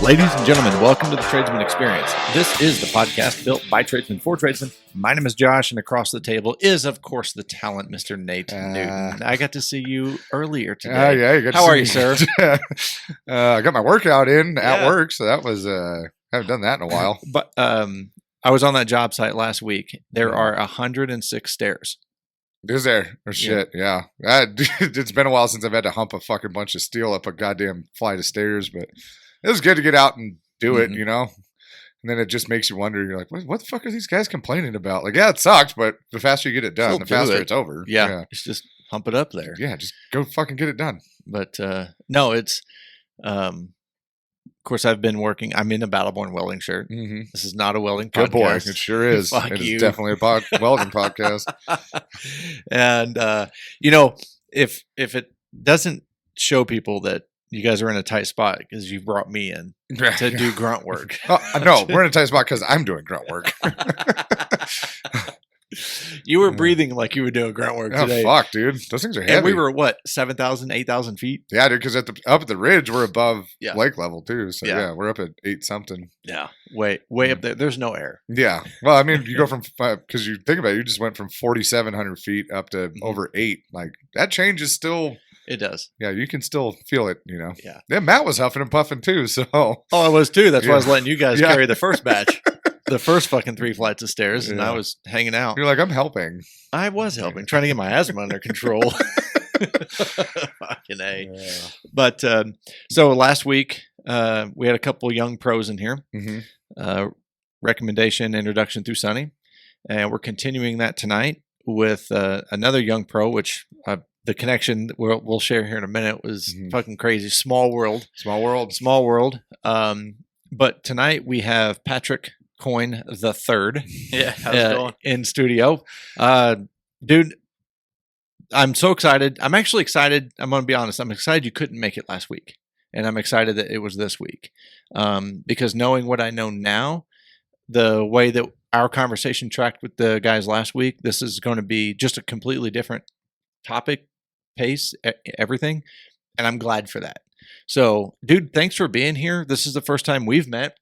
Ladies and gentlemen, welcome to the Tradesman Experience. This is the podcast built by tradesmen for tradesmen. My name is Josh, and across the table is, of course, the talent, Mr. Nate Newton. I got to see you earlier today. Yeah, you got to How see are me. you, sir? I got my workout in at Yeah. work, so that was haven't done that in a while. But I was on that job site last week. There are 106 stairs. Is there? Or shit, yeah. It's been a while since I've had to hump a fucking bunch of steel up a goddamn flight of stairs, but it was good to get out and do it, you know? And then it just makes you wonder, you're like, what the fuck are these guys complaining about? Like, yeah, it sucks, but the faster you get it done, Still the do faster it. it's over. Yeah, it's just hump it up there. Yeah, just go fucking get it done. But no, it's, of course, I'm in a Battleborn welding shirt. Mm-hmm. This is not a welding Good podcast. boy. It sure is. Fuck It you. is definitely a welding podcast. And, if it doesn't show people that you guys are in a tight spot because you brought me in to do grunt work. No, we're in a tight spot because I'm doing grunt work. You were breathing like you were doing grunt work today. Oh, fuck, dude. Those things are heavy. And we were, what, 7,000, 8,000 feet? Yeah, dude, because up at the ridge, we're above Yeah. lake level, too. So, Yeah. yeah, we're up at 8-something. Yeah. Way up there. There's no air. Yeah. Well, I mean, you go from, because you think about it, you just went from 4,700 feet up to over 8. Like, that change is still, It does. yeah, you can still feel it, you know. Yeah. Then Matt was huffing and puffing, too, so. Oh, I was too. That's why I was Yeah. letting you guys Yeah. carry the first batch. The first fucking 3 flights of stairs, and Yeah. I was hanging out. You're like, I'm helping. I was helping, trying to get my asthma under control. Fucking A. Yeah. But so last week, we had a couple young pros in here. Mm-hmm. Recommendation, introduction through Sunny. And we're continuing that tonight with another young pro, which the connection that we'll share here in a minute was fucking crazy. Small world. Small world. Small world. But tonight we have Patrick Coyne III. Yeah, how's it going? In studio. Dude, I'm so excited. I'm actually excited. I'm going to be honest. I'm excited you couldn't make it last week. And I'm excited that it was this week. Because knowing what I know now, the way that our conversation tracked with the guys last week, this is going to be just a completely different topic, pace, everything. And I'm glad for that. So, dude, thanks for being here. This is the first time we've met.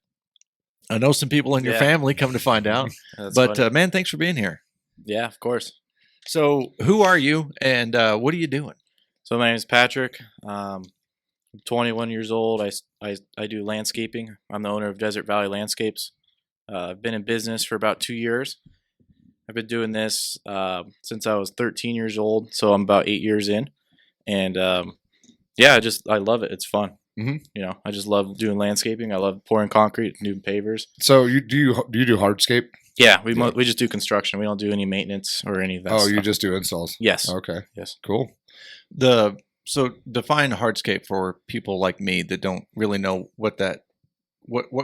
I know some people in your family, come to find out. But, man, thanks for being here. Yeah, of course. So, who are you and what are you doing? So my name is Patrick. I'm 21 years old. I do landscaping. I'm the owner of Desert Valley Landscapes. I've been in business for about 2 years. I've been doing this since I was 13 years old, so I'm about 8 years in. And yeah, I love it. It's fun. Mm-hmm. You know, I just love doing landscaping. I love pouring concrete, doing pavers. So, do you do hardscape? Yeah, we just do construction. We don't do any maintenance or any of that stuff. You just do installs? Yes. Okay. Yes. Cool. So define hardscape for people like me that don't really know what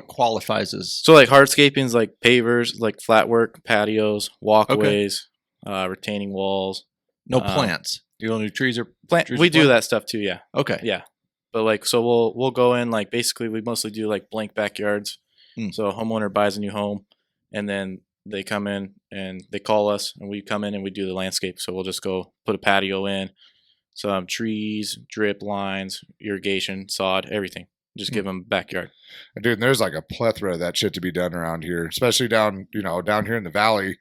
qualifies as. So like hardscaping is like pavers, like flat work, patios, walkways, retaining walls. No plants. You don't do trees or trees We or do plants? that stuff too, yeah. Okay. Yeah. But like so we'll go in like basically we mostly do like blank backyards. So a homeowner buys a new home and then they come in and they call us and we come in and we do the landscape. So we'll just go put a patio in, some trees, drip lines, irrigation, sod, everything. Just give them backyard. Dude, and there's like a plethora of that shit to be done around here, especially down here in the valley.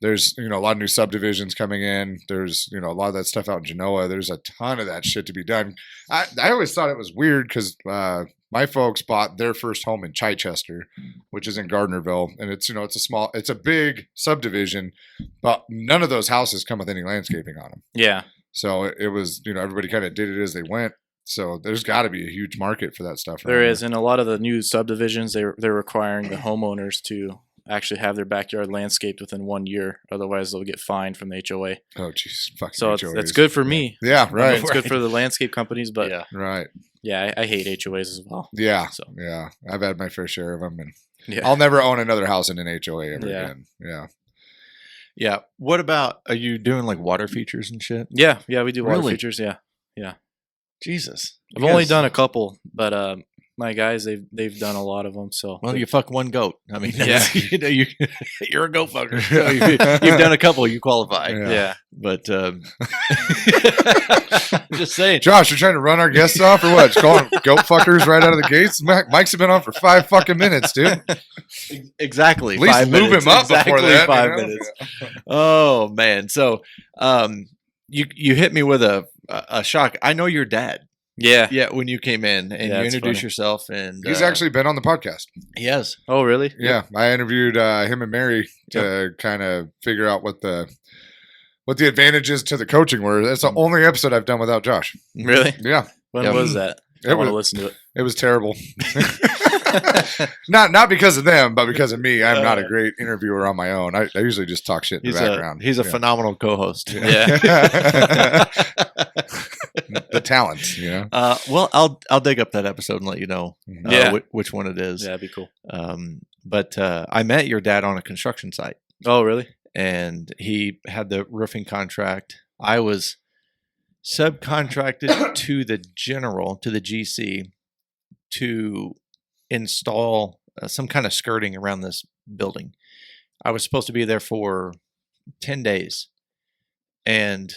There's, a lot of new subdivisions coming in. There's, a lot of that stuff out in Genoa. There's a ton of that shit to be done. I always thought it was weird because my folks bought their first home in Chichester, which is in Gardnerville. And it's a big subdivision, but none of those houses come with any landscaping on them. Yeah. So it was, everybody kind of did it as they went. So there's got to be a huge market for that stuff. There is. And a lot of the new subdivisions, they're requiring the homeowners to actually have their backyard landscaped within 1 year. Otherwise, they'll get fined from the HOA. Oh, jeez. So that's good for me. Yeah, right. It's good for the landscape companies, but Right. Yeah, I hate HOAs as well. Yeah. So. Yeah. I've had my fair share of them. And Yeah. I'll never own another house in an HOA ever Yeah. again. Yeah. Yeah. What about, are you doing like water features and shit? Yeah, we do water Really? features, yeah. Jesus. I've only done a couple, but my guys, they've done a lot of them. So Well, you fuck one goat. I mean, Yeah. you're a goat fucker. So you've done a couple, you qualify. yeah. But just saying. Josh, you're trying to run our guests off or what? Just calling them goat fuckers right out of the gates? Mike's been on for 5 fucking minutes, dude. Exactly. At least 5 lube minutes. him up Exactly before that. 5 minutes. Oh man. So you hit me with a shock. I know your dad. Yeah. Yeah, when you came in and Yeah, you it's introduced funny. yourself, and He's actually been on the podcast. he has. Oh, really? Yeah, I interviewed him and Mary to kind of figure out what the advantages to the coaching were. That's the only episode I've done without Josh. Really? Yeah, When Yeah. was that? I It want to was- listen to it. it was terrible. Not because of them, but because of me. I'm not a great interviewer on my own. I usually just talk shit in the background. He's a Yeah. phenomenal co-host. Yeah. The talent, you know. Well, I'll dig up that episode and let you know Yeah. which one it is. Yeah, that'd be cool. But I met your dad on a construction site, Oh, really? and he had the roofing contract. I was subcontracted to the GC, to install some kind of skirting around this building. I was supposed to be there for 10 days, and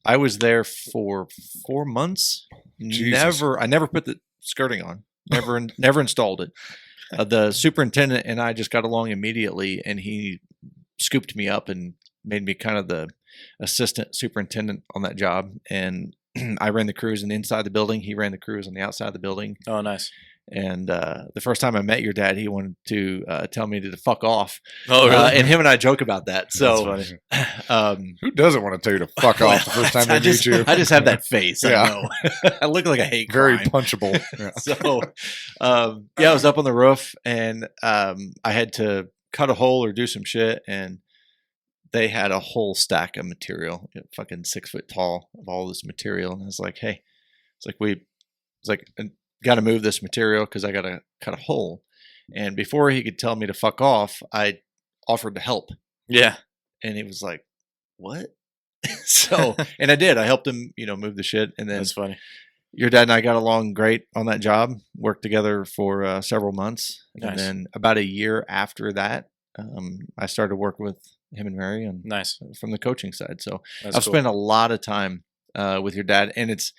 I was there for 4 months. Jesus. I never put the skirting on. Never installed it. The superintendent and I just got along immediately, and he scooped me up and made me kind of the assistant superintendent on that job. And I ran the crews on the inside of the building. He ran the crews on the outside of the building. Oh, nice. And the first time I met your dad, he wanted to tell me to fuck off. Oh, really? And him and I joke about that. So, That's funny. Who doesn't want to tell you to fuck off the first time they meet you? I just have that face. Yeah. I know. I look like a hate Very crime. punchable. Yeah. So, I was up on the roof, and I had to cut a hole or do some shit, and they had a whole stack of material, fucking 6 foot tall, of all this material. And I was like, hey, got to move this material because I got to cut a hole. And before he could tell me to fuck off, I offered to help. Yeah. And he was like, what? So, and I did. I helped him, move the shit. And then That's funny. your dad and I got along great on that job, worked together for several months. And Nice. then about a year after that, I started working with him and Mary and Nice. from the coaching side. So That's I've cool. spent a lot of time with your dad, and it's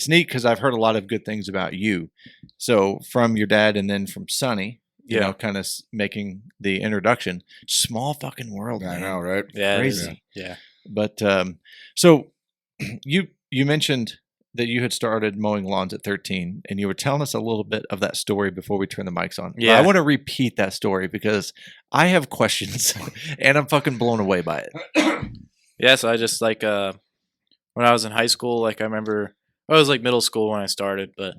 neat because I've heard a lot of good things about you. So from your dad and then from Sonny, kind of making the introduction. Small fucking world, I man. know, right? Yeah. it is. Crazy. Yeah. But so you mentioned that you had started mowing lawns at 13, and you were telling us a little bit of that story before we turn the mics on. Yeah. I want to repeat that story because I have questions and I'm fucking blown away by it. Yeah. So I just when I was in high school, I remember I was middle school when I started, but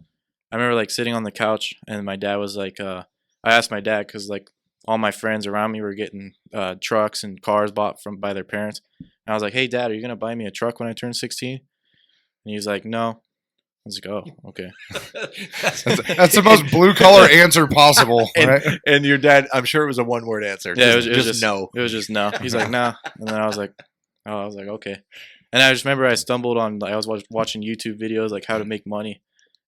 I remember sitting on the couch and my dad was I asked my dad because all my friends around me were getting trucks and cars bought by their parents. And I was like, hey, Dad, are you going to buy me a truck when I turn 16? And he was like, no. I was like, oh, okay. That's the most blue collar answer possible, right? And your dad, I'm sure it was a one word answer. Yeah, Just, it was just no. It was just no. He's like, no. And then I was like, okay. And I just remember I stumbled on, I was watching YouTube videos, how to make money.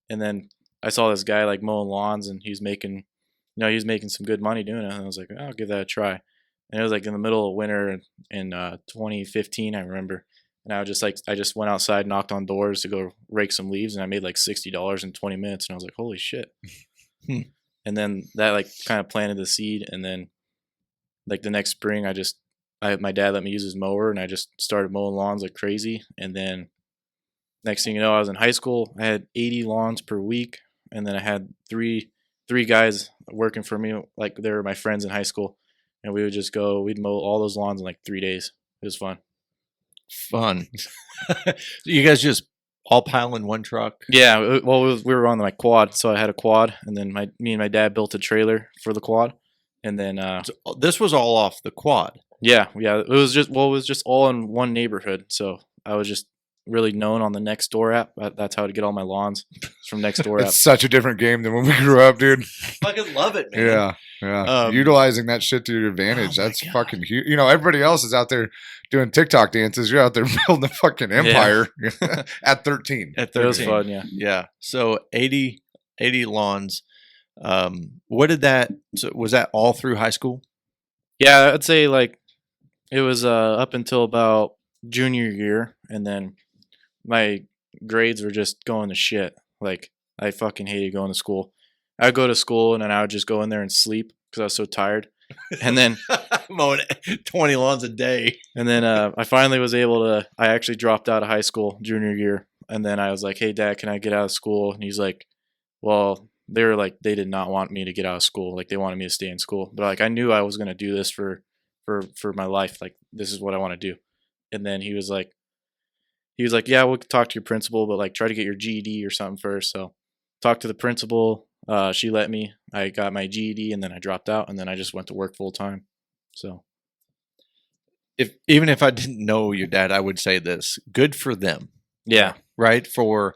And then I saw this guy, mowing lawns, and he was making some good money doing it. And I was like, I'll give that a try. And it was in the middle of winter in 2015, I remember. And I just went outside, knocked on doors to go rake some leaves, and I made $60 in 20 minutes. And I was like, holy shit. And then that kind of planted the seed. And then the next spring, my dad let me use his mower, and I just started mowing lawns like crazy. And then next thing you know, I was in high school. I had 80 lawns per week. And then I had three guys working for me. They were my friends in high school. And we would just we'd mow all those lawns in 3 days. It was fun. Fun. You guys just all pile in one truck? Yeah. Well, we were on my quad. So I had a quad, and then me and my dad built a trailer for the quad. And then, So this was all off the quad. yeah. It was just all in one neighborhood. So I was just really known on the Nextdoor app. That's how to get all my lawns from Nextdoor app. It's such a different game than when we grew up, dude. Fucking love it, man. Yeah. Utilizing that shit to your advantage. Oh my That's God. fucking huge. Everybody else is out there doing TikTok dances. You're out there building a fucking empire at 13. At It was 13. fun, yeah. Yeah. So 80 lawns. What did that? So was that all through high school? Yeah, I'd say like it was up until about junior year, and then my grades were just going to shit. Like I fucking hated going to school. I'd go to school and then I would just go in there and sleep because I was so tired. And then Mowing 20 lawns a day. and then I finally was able to. I actually dropped out of high school junior year, and then I was like, "Hey, Dad, can I get out of school?" And he's like, "Well." They were like, they did not want me to get out of school. Like they wanted me to stay in school, but like I knew I was gonna do this for my life. Like this is what I want to do. And then he was like, yeah, we'll talk to your principal, but like try to get your GED or something first. So talked to the principal. She let me. I got my GED and then I dropped out and then I just went to work full time. So Even if I didn't know your dad, I would say this: good for them, yeah, right? For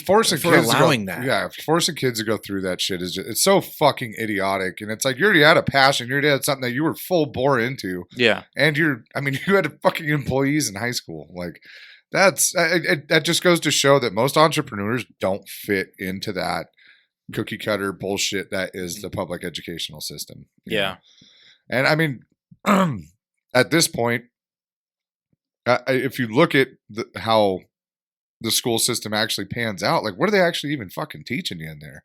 forcing for kids allowing to go, that. Yeah, forcing kids to go through that shit is it's so fucking idiotic. And it's like you already had a passion, you already had something that you were full bore into. yeah, And you had fucking employees in high school. Like that just goes to show that most entrepreneurs don't fit into that cookie cutter bullshit that is the public educational system. you yeah, know? And I mean, at this point, if you look at how the school system actually pans out, like what are they actually even fucking teaching you in there?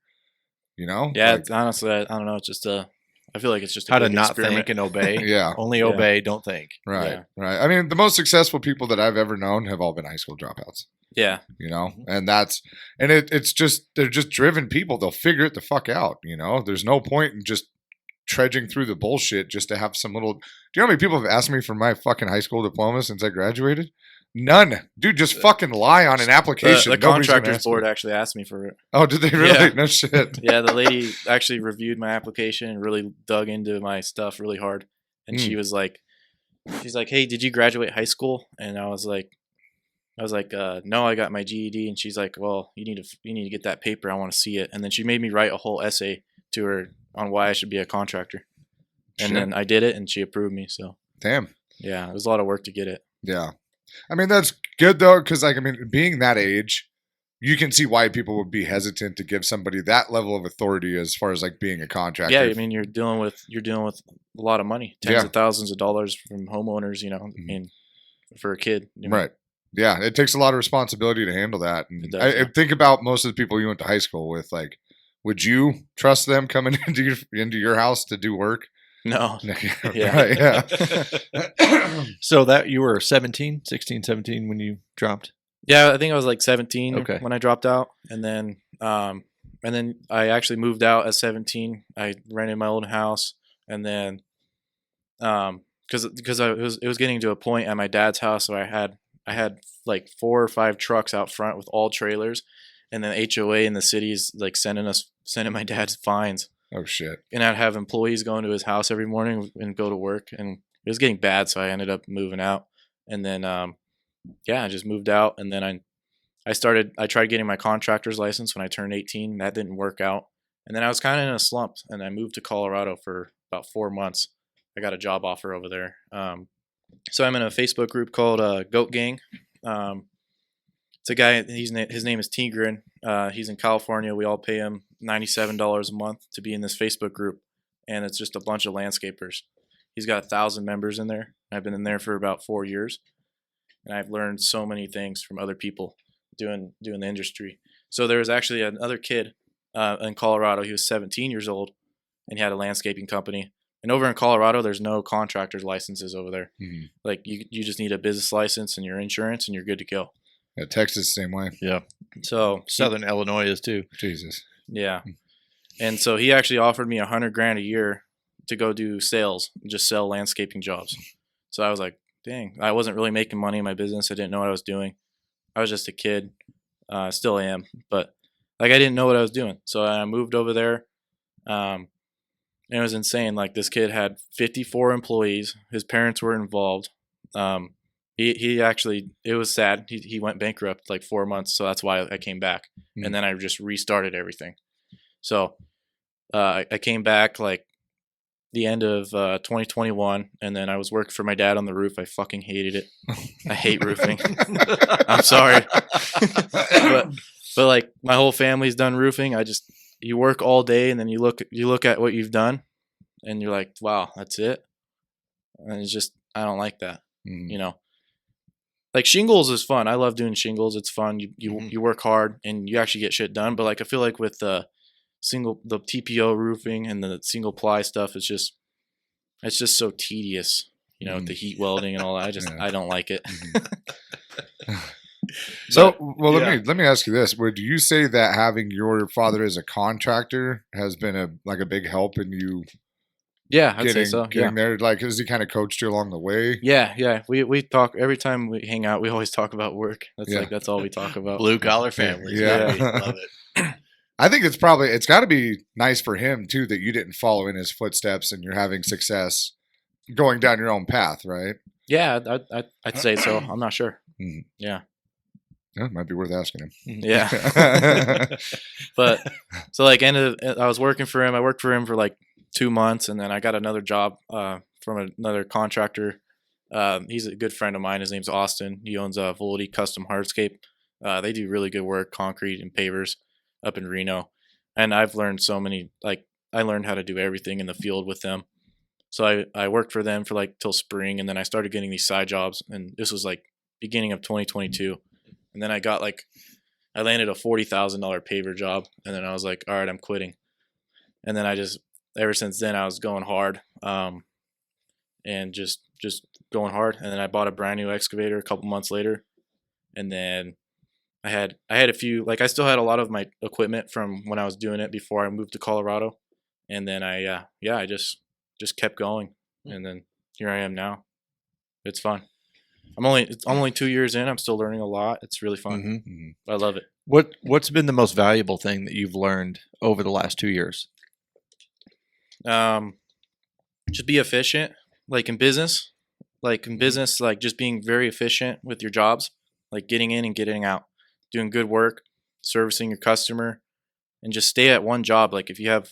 You know? yeah. Like, Honestly, I don't know. It's just I feel like it's just a how to big not experiment. think and obey. yeah. Only Yeah. obey, don't think. Right. Yeah. Right. I mean, the most successful people that I've ever known have all been high school dropouts. Yeah, You know, and it's just they're just driven people. They'll figure it the fuck out. You know, there's no point in just trudging through the bullshit just to have some little. Do you know how many people have asked me for my fucking high school diploma since I graduated? None, dude. Just fucking lie on an application. the Nobody's gonna contractors ask me. board actually asked me for it. Oh, did they really? Yeah. No shit. Yeah, the lady actually reviewed my application and really dug into my stuff really hard. And she's like, "Hey, did you graduate high school?" And I was like, "No, I got my GED." And she's like, "Well, you need to get that paper. I want to see it." And then she made me write a whole essay to her on why I should be a contractor. And Shit. then I did it, and she approved me. So Damn. yeah, it was a lot of work to get it. Yeah. I mean, that's good though, because like, I mean, being that age, you can see why people would be hesitant to give somebody that level of authority as far as like being a contractor. Yeah, I mean, you're dealing with a lot of money, tens Yeah. of thousands of dollars from homeowners. You know, I mean, for a kid, you know? Right. Yeah, it takes a lot of responsibility to handle that. And It does, I yeah. think about most of the people you went to high school with. Like, would you trust them coming into your house to do work? No. Yeah. Right, yeah. So that you were 16, 17 when you dropped? Yeah, I think I was like 17 Okay. when I dropped out, and then I actually moved out at 17. I rented my own house, and then because it was getting to a point at my dad's house where I had like 4 or 5 trucks out front with all trailers, and then HOA in the city's like sending my dad's fines, Oh shit. and I'd have employees going to his house every morning and go to work, and it was getting bad, so I ended up moving out, and then yeah, I just moved out, and then I tried getting my contractor's license when I turned 18. That didn't work out. And then I was kind of in a slump, and I moved to Colorado for about 4 months. I got a job offer over there. So I'm in a Facebook group called Goat Gang. It's a guy, his name is Tigran. He's in California. We all pay him $97 a month to be in this Facebook group. And it's just a bunch of landscapers. He's got 1,000 members in there. I've been in there for about 4 years. And I've learned so many things from other people doing the industry. So there was actually another kid in Colorado. He was 17 years old, and he had a landscaping company. And over in Colorado, there's no contractor's licenses over there. Mhm. Like you just need a business license and your insurance, and you're good to go. Yeah, Texas, same way. Yeah. So Southern Illinois is too. Jesus. yeah, and so he actually offered me $100,000 a year to go do sales, just sell landscaping jobs. So I was like, dang, I wasn't really making money in my business. I didn't know what I was doing. I was just a kid. Still am, but like I didn't know what I was doing. So I moved over there. And it was insane. Like this kid had 54 employees. His parents were involved. He actually, it was sad. He went bankrupt like 4 months. So that's why I came back. And then I just restarted everything. So I came back like the end of 2021, and then I was working for my dad on the roof. I fucking hated it. I hate roofing. I'm sorry. but like my whole family's done roofing. I you work all day and then you look at what you've done and you're like, wow, that's it. And it's just, I don't like that. You know, like shingles is fun. I love doing shingles. It's fun. You work hard and you actually get shit done. But like, I feel like with the TPO roofing and the single ply stuff, it's just so tedious, you know, with the heat welding and all that. I don't like it. So, well, let me ask you this: would you say that having your father as a contractor has been a big help in you? Yeah, I'd say so. Getting there, like, has he kind of coached you along the way? Yeah. We talk every time we hang out. We always talk about work. That's all we talk about. Blue collar families. Yeah. Love it. I think it's got to be nice for him too that you didn't follow in his footsteps and you're having success going down your own path, right? Yeah, I'd say so. I'm not sure. Yeah. Yeah, it might be worth asking him. Yeah. But so like I was working for him. I worked for him for like 2 months, and then I got another job from another contractor. He's a good friend of mine. His name's Austin. He owns Volity Custom Hardscape. They do really good work, concrete and pavers up in Reno. And I've learned I learned how to do everything in the field with them. So I worked for them for like till spring, and then I started getting these side jobs, and this was like beginning of 2022. And then I landed a $40,000 paver job, and then I was like, all right, I'm quitting. And then ever since then I was going hard, and just going hard. And then I bought a brand new excavator a couple months later, and then I had a few, like I still had a lot of my equipment from when I was doing it before I moved to Colorado. And then I just kept going, and then here I am now. It's fun. I'm only 2 years in. I'm still learning a lot. It's really fun. I love it. What's been the most valuable thing that you've learned over the last 2 years? Just be efficient, like in business, like just being very efficient with your jobs, like getting in and getting out, doing good work, servicing your customer, and just stay at one job. Like if you have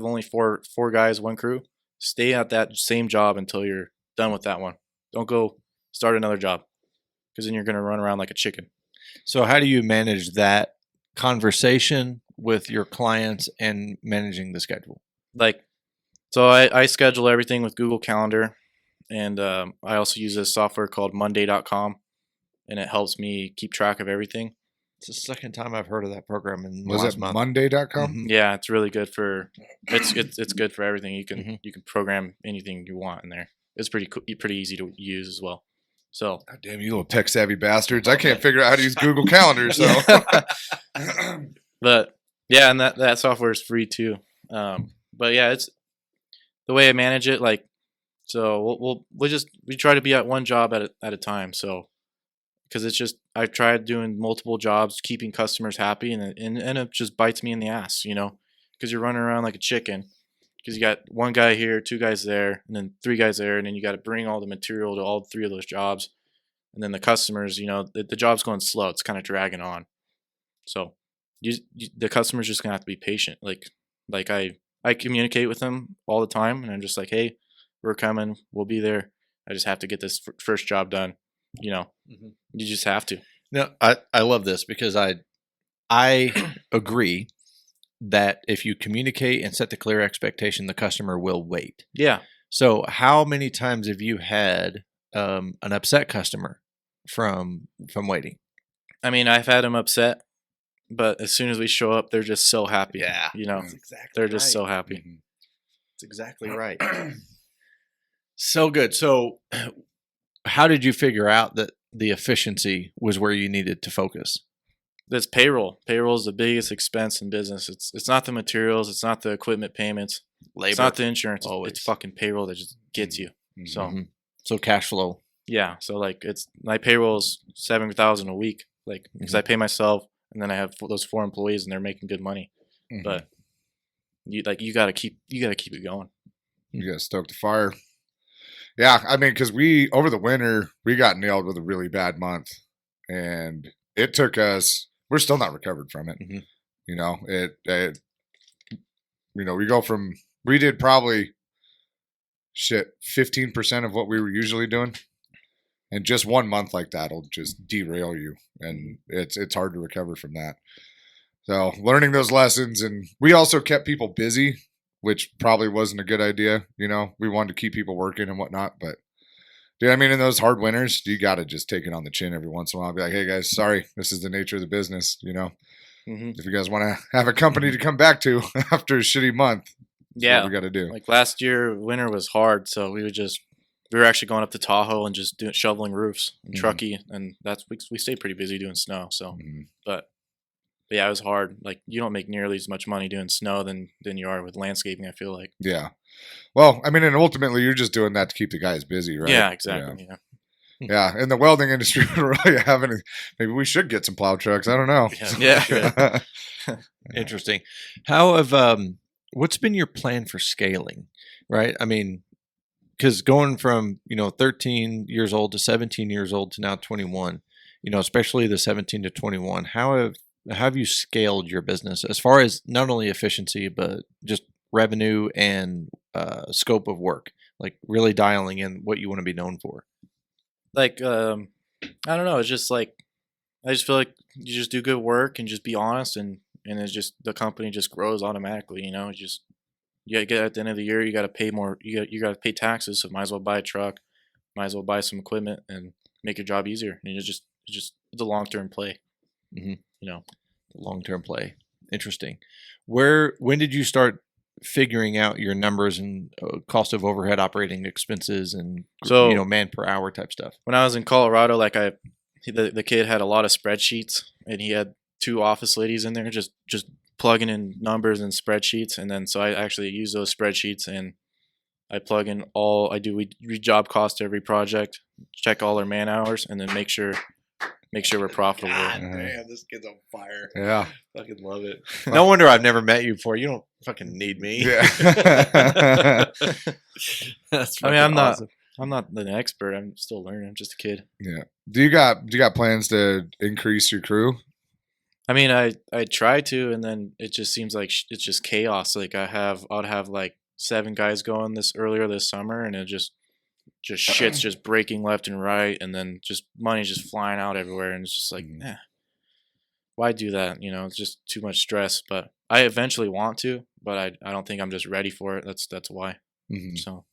only four guys, one crew, stay at that same job until you're done with that one. Don't go start another job, because then you're going to run around like a chicken. So how do you manage that conversation with your clients and managing the schedule? So I schedule everything with Google Calendar, and I also use this software called Monday.com, and it helps me keep track of everything. It's the second time I've heard of that program in the Was last it month. Monday.com? Yeah, it's really good for it's good for everything. You can program anything you want in there. It's pretty easy to use as well. So, God damn you little tech savvy bastards! I can't figure out how to use Google Calendar. So, but yeah, and that software is free too. But yeah, it's the way I manage it. Like, so we try to be at one job at a time. So, because it's just I tried doing multiple jobs, keeping customers happy, and it just bites me in the ass, you know, because you're running around like a chicken. Because you got one guy here, two guys there, and then three guys there, and then you got to bring all the material to all three of those jobs. And then the customers, you know, the job's going slow. It's kind of dragging on. So the customer's just going to have to be patient. Like I communicate with them all the time, and I'm just like, hey, we're coming. We'll be there. I just have to get this first job done. You know, you just have to. No, I love this because I agree that if you communicate and set the clear expectation, the customer will wait. Yeah. So how many times have you had an upset customer from waiting? I mean, I've had them upset, but as soon as we show up, they're just so happy. Yeah. You know, Exactly they're just so happy. That's exactly right. So good. So how did you figure out that the efficiency was where you needed to focus? That's payroll. Payroll is the biggest expense in business. It's not the materials. It's not the equipment payments. Labor. It's not the insurance. Always. It's fucking payroll that just gets you. So cash flow. Yeah. So like my payroll is $7,000 a week. Like because I pay myself, and then I have those 4 employees, and they're making good money. But you gotta keep it going. You gotta stoke the fire. Yeah, I mean, because over the winter we got nailed with a really bad month, and it took us. We're still not recovered from it. You know, it you know, we did probably 15% of what we were usually doing, and just 1 month like that'll just derail you, and it's hard to recover from that. So learning those lessons, and we also kept people busy, which probably wasn't a good idea. You know, we wanted to keep people working and whatnot, but dude, I mean, in those hard winters, you got to just take it on the chin every once in a while. Be like, hey guys, sorry, this is the nature of the business. You know, if you guys want to have a company to come back to after a shitty month, Yeah, we got to do. like last year, winter was hard, so we were actually going up to Tahoe and just shoveling roofs and truckie, and we stayed pretty busy doing snow. So, but yeah, it was hard. Like you don't make nearly as much money doing snow than you are with landscaping. I feel like. Yeah. Well, I mean, and ultimately, you're just doing that to keep the guys busy, right? Yeah, exactly. Yeah. Yeah, in the welding industry, we don't really have any. Maybe we should get some plow trucks. I don't know. Yeah. Interesting. How what's been your plan for scaling? Right. I mean, because going from 13 years old to 17 years old to now 21, especially the 17 to 21, how have you scaled your business as far as not only efficiency but just revenue and scope of work, like really dialing in what you want to be known for? Like I don't know. It's just like I just feel like you just do good work and just be honest, and it's just the company just grows automatically. Just you gotta get at the end of the year, you gotta pay more. You gotta pay taxes, so might as well buy a truck, might as well buy some equipment and make your job easier. And it's a long term play. Long term play. Interesting. When did you start figuring out your numbers and cost of overhead operating expenses and man per hour type stuff? When I was in Colorado, like the kid had a lot of spreadsheets, and he had 2 office ladies in there just plugging in numbers and spreadsheets. And then so I actually use those spreadsheets, and I plug in we job cost every project, check all our man hours, and then make sure we're profitable. God damn, this kid's on fire. Yeah. Fucking love it. No wonder I've never met you before. You don't fucking need me. Yeah. That's I mean, awesome. I'm not an expert. I'm still learning. I'm just a kid. Yeah. Do you got plans to increase your crew? I mean, I try to, and then it just seems like it's just chaos. Like I'd have like 7 guys going earlier this summer, and it just shit's just breaking left and right, and then just money's just flying out everywhere, and it's just like, why do that? It's just too much stress. But I eventually want to, but I don't think I'm just ready for it. That's why. So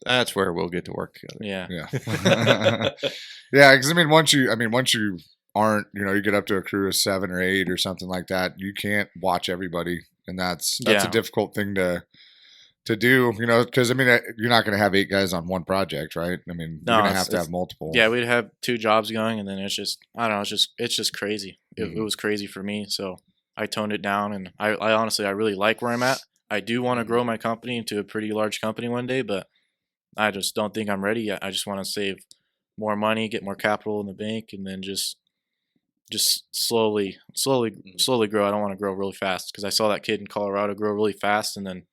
that's where we'll get to work together. Yeah. Yeah, because I mean, once you aren't, you get up to a crew of 7 or 8 or something like that, you can't watch everybody, and that's a difficult thing to do, because I mean, you're not going to have 8 guys on one project, right? I mean, you're going to have to have multiple. Yeah, we'd have 2 jobs going, and then it's just, I don't know, it's just crazy. It was crazy for me, so I toned it down, and I honestly, I really like where I'm at. I do want to grow my company into a pretty large company one day, but I just don't think I'm ready yet. I just want to save more money, get more capital in the bank, and then just slowly grow. I don't want to grow really fast, because I saw that kid in Colorado grow really fast, and then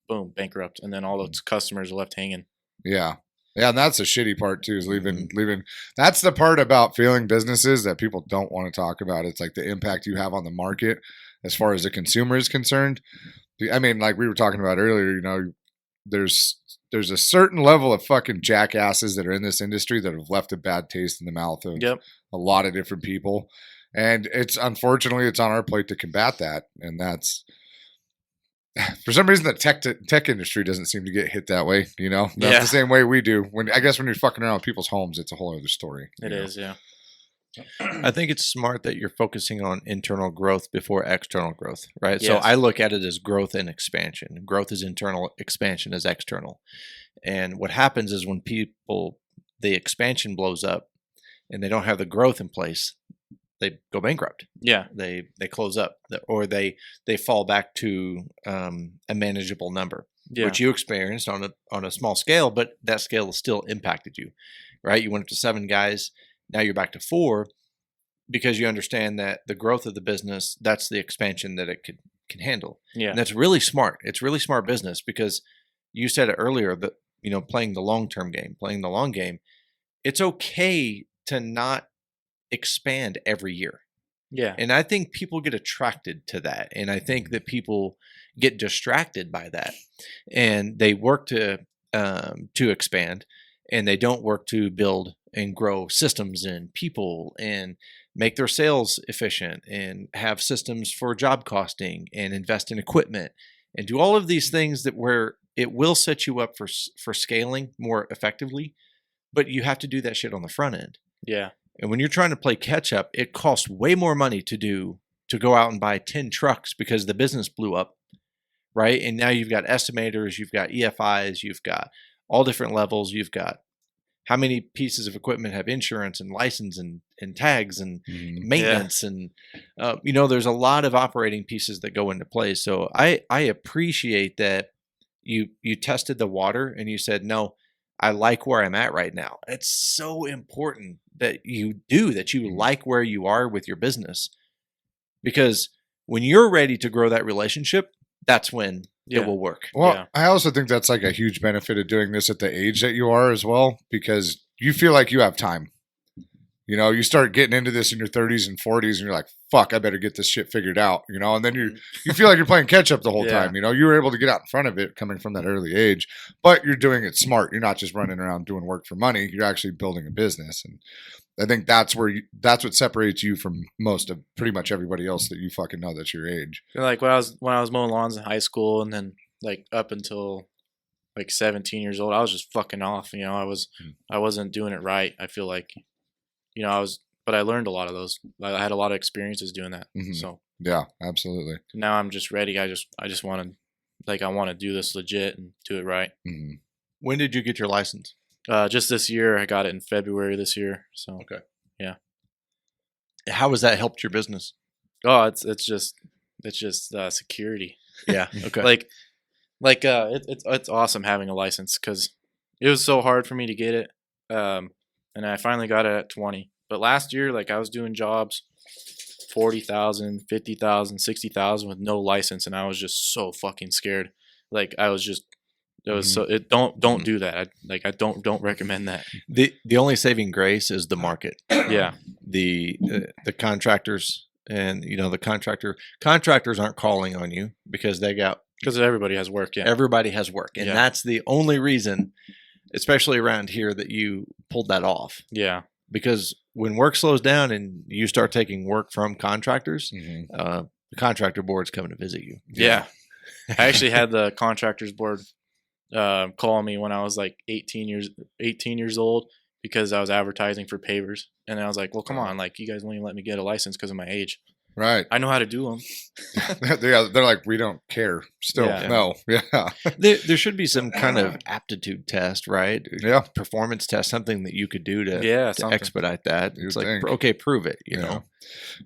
boom, bankrupt, and then all those customers are left hanging. Yeah, and that's the shitty part too, is leaving. That's the part about failing businesses that people don't want to talk about. It's like the impact you have on the market as far as the consumer is concerned. I mean, like we were talking about earlier, there's a certain level of fucking jackasses that are in this industry that have left a bad taste in the mouth of a lot of different people. And unfortunately, it's on our plate to combat that. And that's, for some reason, the tech industry doesn't seem to get hit that way, not the same way we do. When you're fucking around with people's homes, it's a whole other story. It is, yeah. I think it's smart that you're focusing on internal growth before external growth, right? Yes. So I look at it as growth and expansion. Growth is internal, expansion is external. And what happens is when the expansion blows up and they don't have the growth in place, they go bankrupt. Yeah. They close up, or they fall back to a manageable number, which you experienced on a small scale, but that scale has still impacted you, right? You went up to 7 guys. Now you're back to 4, because you understand that the growth of the business, that's the expansion that it can handle. Yeah. And that's really smart. It's really smart business, because you said it earlier that, playing the long-term game, playing the long game, it's okay to not expand every year. Yeah. And I think people get attracted to that. And I think that people get distracted by that, and they work to expand, and they don't work to build and grow systems and people and make their sales efficient and have systems for job costing and invest in equipment and do all of these things that where it will set you up for scaling more effectively, but you have to do that shit on the front end. Yeah. And when you're trying to play catch up, it costs way more money to go out and buy 10 trucks because the business blew up, right? And now you've got estimators, you've got EFIs, you've got all different levels, you've got how many pieces of equipment have insurance and license and tags and maintenance. And, there's a lot of operating pieces that go into play. So I appreciate that you tested the water and you said, no, I like where I'm at right now. It's so important that you like where you are with your business, because when you're ready to grow that relationship, that's when it will work. Well, I also think that's like a huge benefit of doing this at the age that you are as well, because you feel like you have time. You start getting into this in your 30s and 40s and you're like, fuck, I better get this shit figured out, and then you feel like you're playing catch up the whole time. You were able to get out in front of it coming from that early age, but you're doing it smart. You're not just running around doing work for money. You're actually building a business. And I think that's what separates you from most of pretty much everybody else that you fucking know that's your age. Like when I was mowing lawns in high school, and then like up until like 17 years old, I was just fucking off. I wasn't doing it right. I feel like, but I learned a lot of those. I had a lot of experiences doing that. Mm-hmm. So yeah, absolutely. Now I'm just ready. I just want to, I want to do this legit and do it right. Mm-hmm. When did you get your license? Just this year. I got it in February this year. So okay, yeah. How has that helped your business? Oh, it's just security. Yeah. Okay. It's awesome having a license, because it was so hard for me to get it, and I finally got it at 20. But last year, I was doing jobs 40,000, 50,000, 60,000 with no license, and I was just so fucking scared. Don't do that. I don't recommend that. The only saving grace is the market. Yeah. The contractors and the contractors aren't calling on you because everybody has work. Yeah. Everybody has work, and that's the only reason, especially around here, that you pulled that off. Yeah. Because when work slows down and you start taking work from contractors, the contractor board's coming to visit you. Yeah. I actually had the contractors board call me when I was like 18 years old, because I was advertising for pavers, and I was like, well, come on, you guys won't even let me get a license because of my age. Right. I know how to do them. They're like, we don't care. Still, no. Yeah. There should be some kind of aptitude test, right? Yeah. Performance test, something that you could do to expedite that. It's okay, prove it, you know?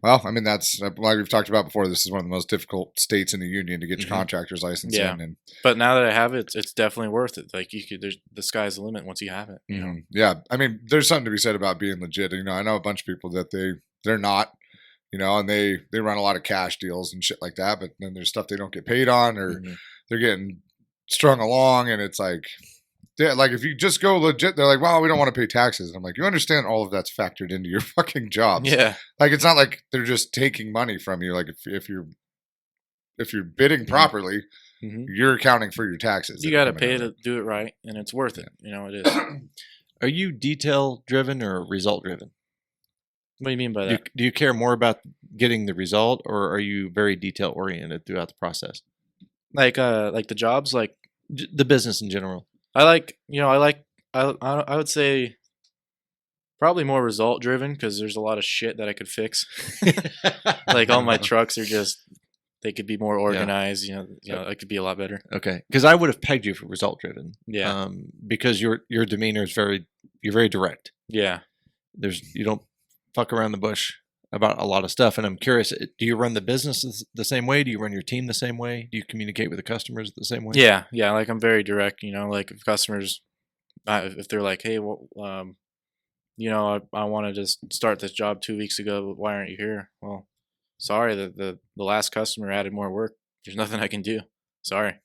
Well, I mean, that's like we've talked about before. This is one of the most difficult states in the union to get your contractor's license in. But now that I have it, it's definitely worth it. The sky's the limit once you have it. You know? Yeah. I mean, there's something to be said about being legit. I know a bunch of people that they're not. And they run a lot of cash deals and shit like that, but then there's stuff they don't get paid on, or they're getting strung along, and it's like if you just go legit, they're like, well, we don't want to pay taxes. And I'm like, you understand all of that's factored into your fucking jobs. Yeah. It's not like they're just taking money from you. If you're bidding properly, you're accounting for your taxes. You got to pay to do it right, and it's worth it. It is. Are you detail driven or result driven? What do you mean by that? Do you care more about getting the result, or are you very detail oriented throughout the process? Like the jobs, the business in general. I would say probably more result driven, because there's a lot of shit that I could fix. All my trucks are they could be more organized. It could be a lot better. Okay, because I would have pegged you for result driven. Yeah. Because your demeanor is you're very direct. Yeah. You don't fuck around the bush about a lot of stuff. And I'm curious, do you run the business the same way? Do you run your team the same way? Do you communicate with the customers the same way? Yeah. Yeah. I'm very direct, if customers, if they're like, hey, well, I wanted to start this job 2 weeks ago, but why aren't you here? Well, sorry, the last customer added more work. There's nothing I can do. Sorry.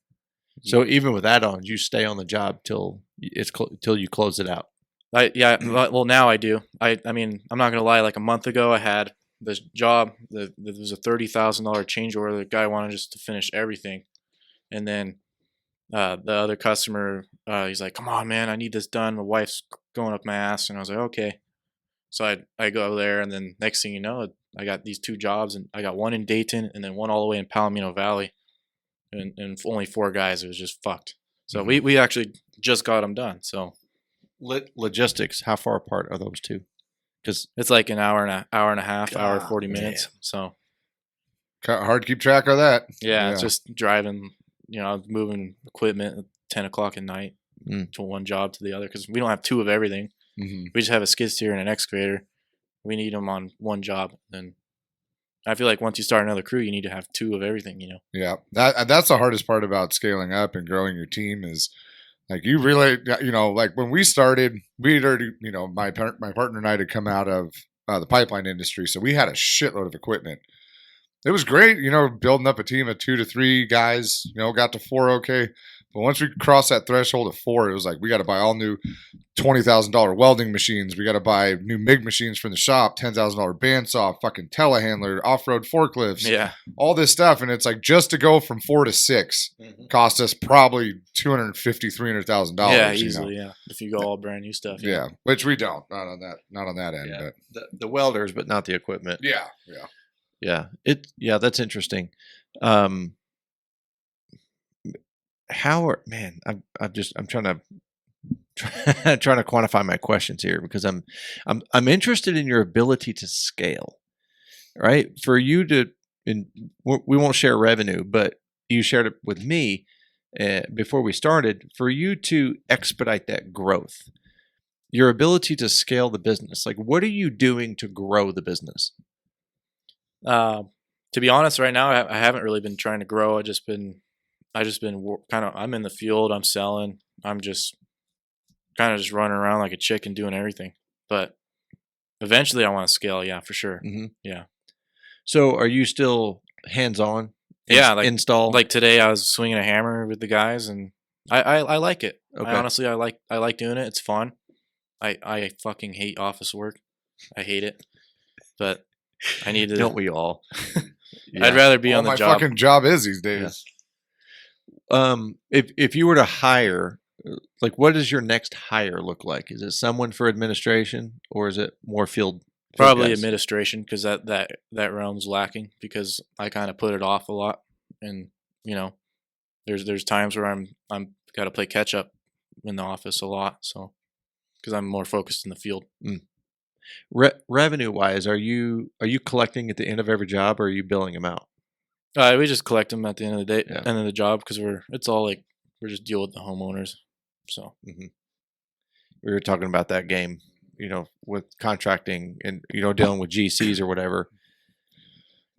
So even with add-ons, you stay on the job till you close it out. Well, now I do. I mean, I'm not gonna lie. A month ago, I had this job. There was a $30,000 change order. The guy wanted just to finish everything, and then the other customer, he's like, "Come on, man, I need this done. My wife's going up my ass." And I was like, "Okay." So I go there, and then next thing you know, I got these 2 jobs, and I got one in Dayton and then one all the way in Palomino Valley, and only 4 guys. It was just fucked. So we actually just got them done. So Logistics, how far apart are those two? Because it's like an hour and a half, hour 40 minutes. Damn. So Hard to keep track of that. yeah, it's just driving, moving equipment at 10 o'clock at night to one job to the other, because we don't have 2 of everything. We just have a skid steer and an excavator. We need them on one job. And I feel like once you start another crew, you need to have 2 of everything, Yeah, that's the hardest part about scaling up and growing your team is, like, you really, like when we started, we had already, my partner and I had come out of the pipeline industry, so we had a shitload of equipment. It was great, building up a team of 2 to 3 guys, got to 4, okay. But once we crossed that threshold of 4, it was like, we got to buy all new $20,000 welding machines. We got to buy new MIG machines from the shop, $10,000 bandsaw, fucking telehandler, off-road forklifts, all this stuff. And it's like, just to go from 4 to 6 cost us probably $250,000, $300,000. Yeah, easily. Yeah, if you go all brand new stuff. Yeah, which we don't, not on that end. yeah, But the welders, but not the equipment. Yeah. That's interesting. I'm trying to trying to quantify my questions here, because I'm interested in your ability to scale, right? For you to, and we won't share revenue, but you shared it with me before we started, for you to expedite that growth, your ability to scale the business. Like, what are you doing to grow the business? To be honest, right now, I haven't really been trying to grow. I just been I'm in the field, I'm selling, I'm just kind of just running around like a chicken doing everything. But eventually I want to scale. Yeah, for sure. Yeah. So are you still hands-on? Yeah. Like install? Like today I was swinging a hammer with the guys, and I like it. Okay. Honestly, I like doing it. It's fun. I fucking hate office work. I hate it. But I need to. Don't we all? I'd rather be on the job. My fucking job is these days. Yeah. If you were to hire, like, what does your next hire look like? Is it someone for administration, or is it more field? Probably guys? Administration, because that realm's lacking, because I kind of put it off a lot, and there's times where I'm got to play catch up in the office a lot, so because I'm more focused in the field. Revenue wise, are you collecting at the end of every job, or are you billing them out? We just collect them at the end of the day, end of the job, because we're just deal with the homeowners. So we were talking about that game, with contracting and dealing with GCs or whatever.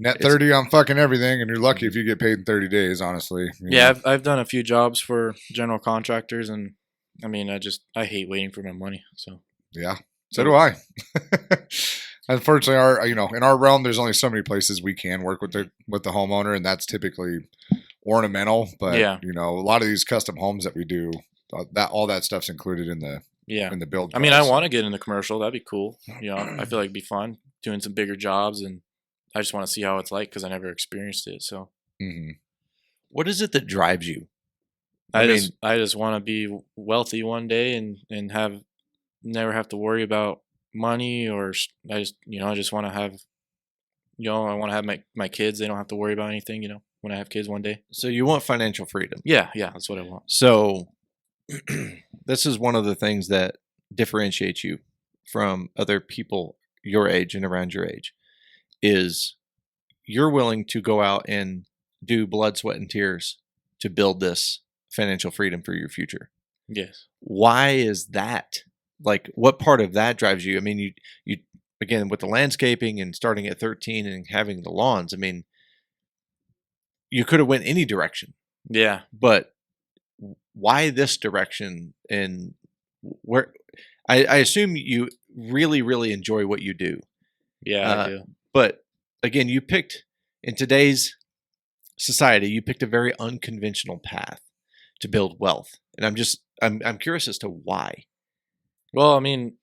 Net 30 on fucking everything, and you're lucky if you get paid in 30 days. Honestly, I've done a few jobs for general contractors, and I mean, I hate waiting for my money. So so do I. Unfortunately, in our realm, there's only so many places we can work with the homeowner, and that's typically ornamental. But a lot of these custom homes that we do, all that stuff's included in the build. I mean, I want to get into commercial. That'd be cool. I feel like it'd be fun doing some bigger jobs, and I just want to see how it's like, because I never experienced it. So, what is it that drives you? I just want to be wealthy one day and never have to worry about money, or I just want to have, I want to have my kids. They don't have to worry about anything, when I have kids one day. So you want financial freedom. Yeah, that's what I want. So this is one of the things that differentiates you from other people your age and around your age, is you're willing to go out and do blood, sweat, and tears to build this financial freedom for your future. Yes. Why is that? Like, what part of that drives you? I mean, you again, with the landscaping and starting at 13 and having the lawns, I mean, you could have went any direction. Yeah. But why this direction? And where I assume you really, really enjoy what you do. Yeah, I do. But again, you picked, in today's society, you picked a very unconventional path to build wealth. And I'm curious as to why. Well, I mean,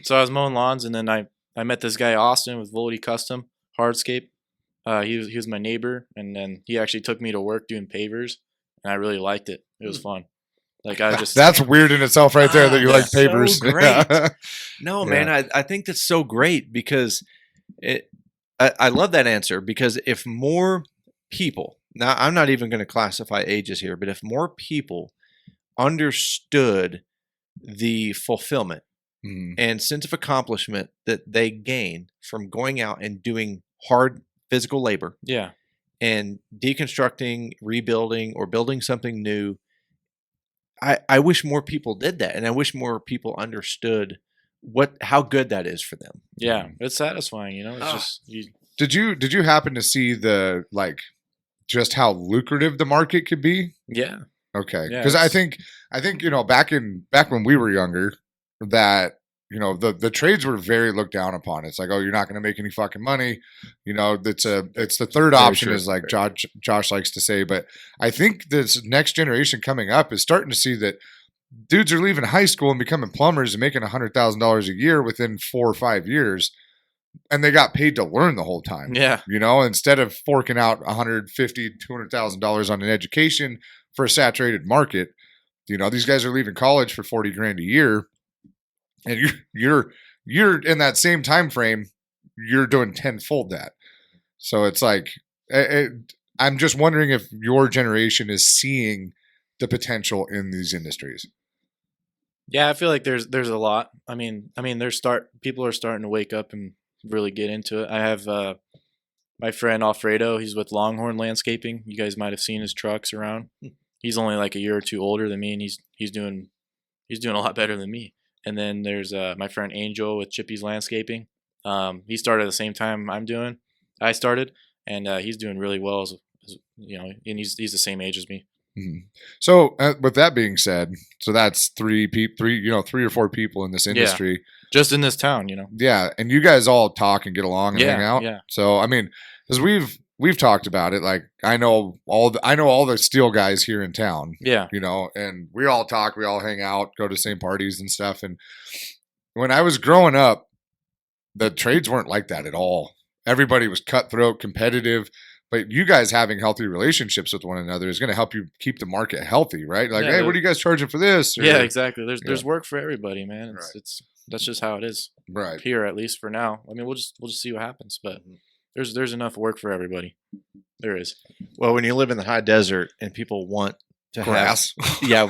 so I was mowing lawns, and then I met this guy, Austin, with Voldy Custom Hardscape. He was my neighbor, and then he actually took me to work doing pavers, and I really liked it. It was fun. Like I just That's weird in itself, right there. That you like That's so papers. great. No, Yeah. man, I think that's so great because I love that answer because if more people, now I'm not even going to classify ages here, but if more people understood the fulfillment Mhm. and sense of accomplishment that they gain from going out and doing hard physical labor yeah. and deconstructing, rebuilding, or building something new, I wish more people did that, and I wish more people understood how good that is for them. Yeah, it's satisfying, you know. It's Ah. just you, Did you happen to see the like just how lucrative the market could be? yeah, Okay, Yeah, because I it's- think you know back when we were younger, that you know the trades were very looked down upon. It's like, oh, you're not going to make any fucking money. You know, it's the third Very option, true, is like very Josh likes to say. But I think this next generation coming up is starting to see that dudes are leaving high school and becoming plumbers and making $100,000 a year within 4 or 5 years, and they got paid to learn the whole time. yeah, You know, instead of forking out $150,000-$200,000 on an education for a saturated market, you know, these guys are leaving college for 40 grand a year, and you're in that same time frame, you're doing tenfold that. So it's like, I'm just wondering if your generation is seeing the potential in these industries. yeah. I feel like there's a lot. I mean, people are starting to wake up and really get into it. I have my friend Alfredo. He's with Longhorn Landscaping. You guys might have seen his trucks around. He's only like a year or two older than me, and he's doing a lot better than me. And then there's my friend Angel with Chippy's Landscaping. He started at the same time I started, and he's doing really well as you know, and he's the same age as me. Mhm. So, with that being said, so that's three or four people in this industry. Just in this town, you know. Yeah, and you guys all talk and get along and Yeah, hang out. yeah. So, I mean, because we've talked about it. Like, I know all the steel guys here in town. Yeah, You know, and we all talk, we all hang out, go to the same parties and stuff. And when I was growing up, the trades weren't like that at all. Everybody was cutthroat, competitive. But you guys having healthy relationships with one another is going to help you keep the market healthy, right? Like, Yeah, hey, what are you guys charging for this? Or, yeah, exactly. There's Yeah. work for everybody, man. Right. It's that's just how it is right. here, at least for now. I mean, we'll just see what happens, but there's enough work for everybody. There is. Well, when you live in the high desert and people want to Grass.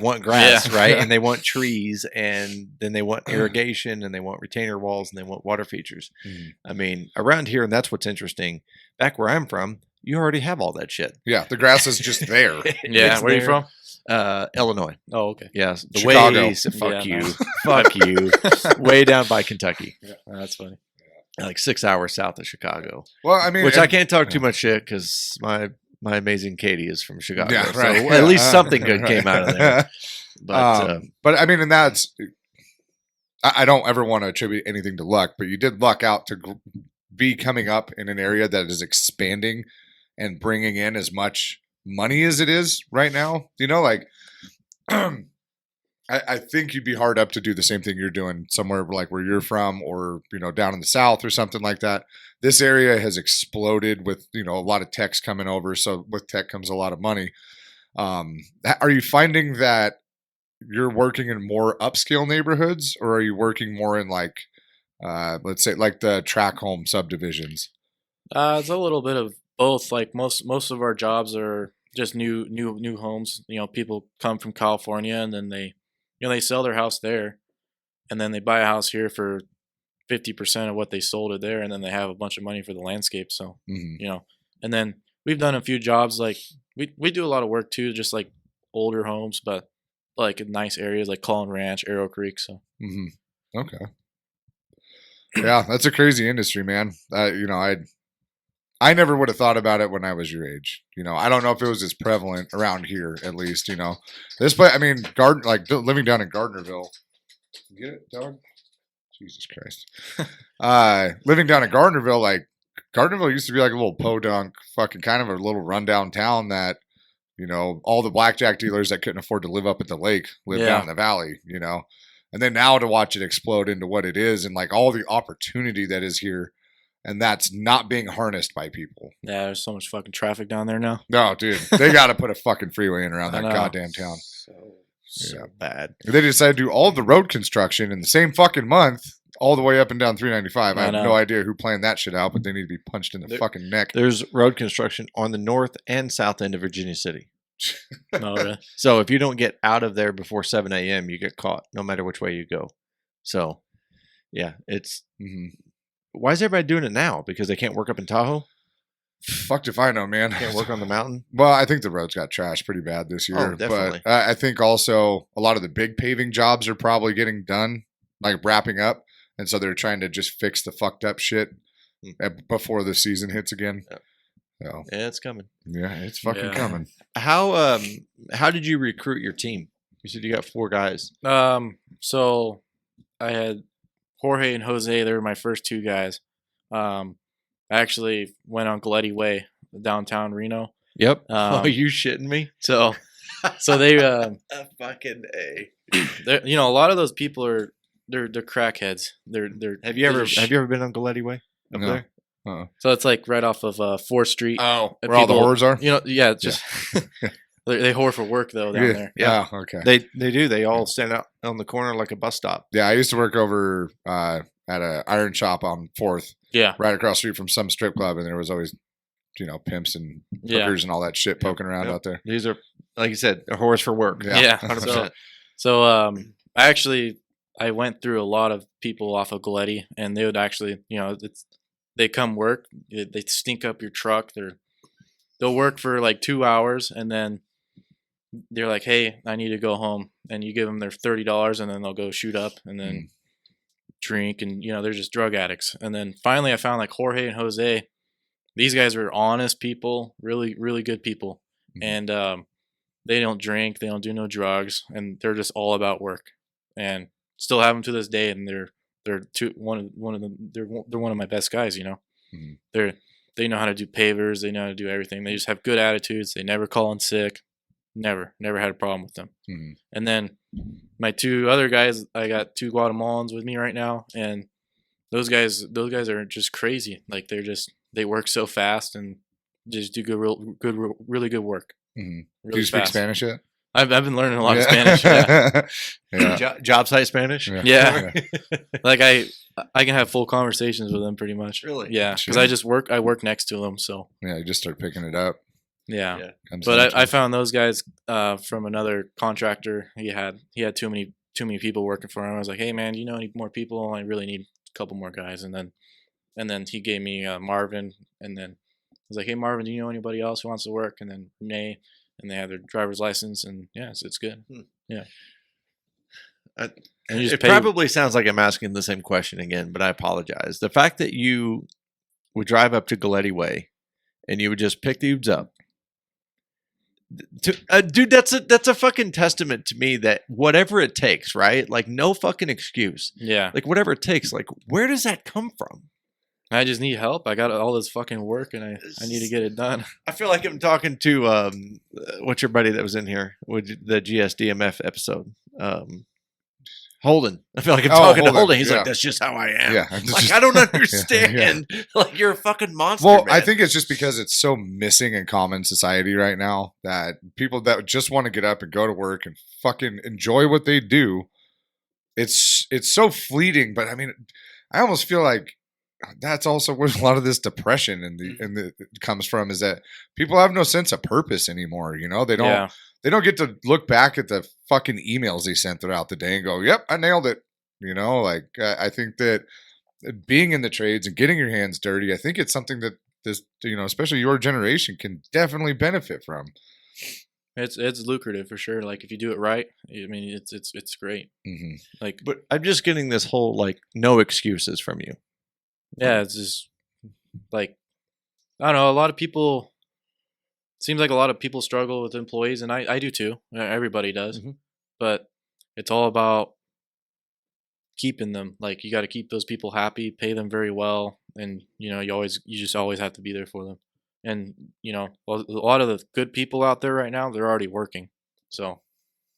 want grass, Yeah. right? And they want trees, and then they want irrigation, and they want retainer walls, and they want water features. Mhm. I mean, around here, and that's what's interesting. Back where I'm from, you already have all that shit. Yeah, the grass is just there. Yeah, It's where are you there. from? Illinois. Oh, okay. Yes, the Chicago. ways. Fuck Yeah, you, nice. fuck you. Way down by Kentucky, Oh, that's funny. like 6 hours south of Chicago. Well, I mean, Which and- I can't talk too much shit because my amazing Katie is from Chicago. Yeah, right. So at least something good came out of there. But But I mean, and that's, I don't ever want to attribute anything to luck, but you did luck out to be coming up in an area that is expanding and bringing in as much money as it is right now. You know, like, I think you'd be hard up to do the same thing you're doing somewhere like where you're from, or, you know, down in the South or something like that. This area has exploded with, you know, a lot of techs coming over. So with tech comes a lot of money. Are you finding that you're working in more upscale neighborhoods, or are you working more in like, let's say like the track home subdivisions? It's a little bit of both. Like most of our jobs are just new homes. You know, people come from California and then they sell their house there, and then they buy a house here for 50% of what they sold it there, and then they have a bunch of money for the landscape. So Mhm. you know, and then we've done a few jobs like we do a lot of work too, just like older homes, but like in nice areas like Cullen Ranch, Arrow Creek. So Mm-hmm. Okay. Yeah, that's a crazy industry, man. You know, I never would have thought about it when I was your age. You know, I don't know if it was as prevalent around here, at least. You know, this place. I mean, living down in Gardnerville. Get it, dog? Jesus Christ. Living down in Gardnerville, like Gardnerville used to be like a little podunk, fucking kind of a little rundown town that, you know, all the blackjack dealers that couldn't afford to live up at the lake live Yeah. down in the valley, you know. And then now to watch it explode into what it is, and like all the opportunity that is here, and that's not being harnessed by people. yeah, there's so much fucking traffic down there now. No, dude, they got to put a fucking freeway in around I that know. goddamn town. So So bad. They decided to do all the road construction in the same fucking month, all the way up and down 395. I have no idea who planned that shit out, but they need to be punched in the fucking neck. There's road construction on the north and south end of Virginia City. No, really? So if you don't get out of there before 7 a.m., you get caught, no matter which way you go. So, yeah, it's. Why is everybody doing it now? Because they can't work up in Tahoe? Fucked if I know, man. Can't work on the mountain? Well, I think the roads got trashed pretty bad this year. Oh, definitely. But I think also a lot of the big paving jobs are probably getting done, like wrapping up. And so they're trying to just fix the fucked up shit before the season hits again. Yep. So, yeah, it's coming. Yeah, it's fucking coming. How did you recruit your team? You said you got 4 guys. So I had Jorge and Jose. They were my first 2 guys. I actually went on Galletti Way, downtown Reno. Yep. Oh, you shitting me? So they fucking A. A lot of those people are they're crackheads. They're Have you ever been on Galletti Way up there? So it's like right off of 4th Street. Oh, where all the whores are? Yeah, just they whore for work though down there. Yeah, okay. They do. They all stand out on the corner like a bus stop. Yeah, I used to work over at an iron shop on 4th. Yeah. Right across the street from some strip club, and there was always, pimps and hookers and all that shit poking around out there. These are, like you said, a whores for work. Yeah. 100%. So I went through a lot of people off of Galletti, and they would actually, they come work, they stink up your truck. They'll work for like 2 hours, and then they're like, "Hey, I need to go home," and you give them their $30, and then they'll go shoot up, and then drink, and they're just drug addicts. And then finally, I found like Jorge and Jose. These guys are honest people, really, really good people, and they don't drink, they don't do no drugs, and they're just all about work. And still have them to this day, and they're one of them. They're one of my best guys. They know how to do pavers. They know how to do everything. They just have good attitudes. They never call in sick. Never had a problem with them. And then my 2 other guys, I got 2 Guatemalans with me right now, and those guys are just crazy. Like they work so fast and just do really good work. Really do you speak Spanish yet? I've been learning a lot of Spanish. Yeah. Job site Spanish. Yeah. Like I can have full conversations with them pretty much. Really? Yeah. Because I work next to them, so. Yeah, you just start picking it up. Yeah. But I found those guys from another contractor. He had too many people working for him. I was like, "Hey man, do you know any more people? I really need a couple more guys." And then he gave me Marvin, and then I was like, "Hey Marvin, do you know anybody else who wants to work?" And then Renee, and they have their driver's license, and it's good. Yeah. It probably sounds like I'm asking the same question again, but I apologize. The fact that you would drive up to Galletti Way and you would just pick dudes up. Dude, that's a fucking testament to me that whatever it takes, right? Like no fucking excuse. Yeah. Like whatever it takes. Like where does that come from? I just need help. I got all this fucking work, and I need to get it done. I feel like I'm talking to what's your buddy that was in here with the GSDMF episode? Holden. I feel like I'm talking to Holden. He's like, "That's just how I am." Yeah, like I don't understand. Like you're a fucking monster. Well, man. I think it's just because it's so missing in common society right now that people that just want to get up and go to work and fucking enjoy what they do, it's so fleeting. But I mean, I almost feel like that's also where a lot of this depression and comes from, is that people have no sense of purpose anymore. They don't. Yeah. They don't get to look back at the fucking emails they sent throughout the day and go, "Yep, I nailed it." I think that being in the trades and getting your hands dirty, I think it's something that this, especially your generation, can definitely benefit from. It's lucrative for sure. Like if you do it right, I mean, it's great. Like, but I'm just getting this whole like no excuses from you. Yeah, it's just like I don't know. A lot of people. Seems like a lot of people struggle with employees, and I do too. Everybody does. But it's all about keeping them. Like you got to keep those people happy, pay them very well, and you just always have to be there for them. And a lot of the good people out there right now, they're already working. So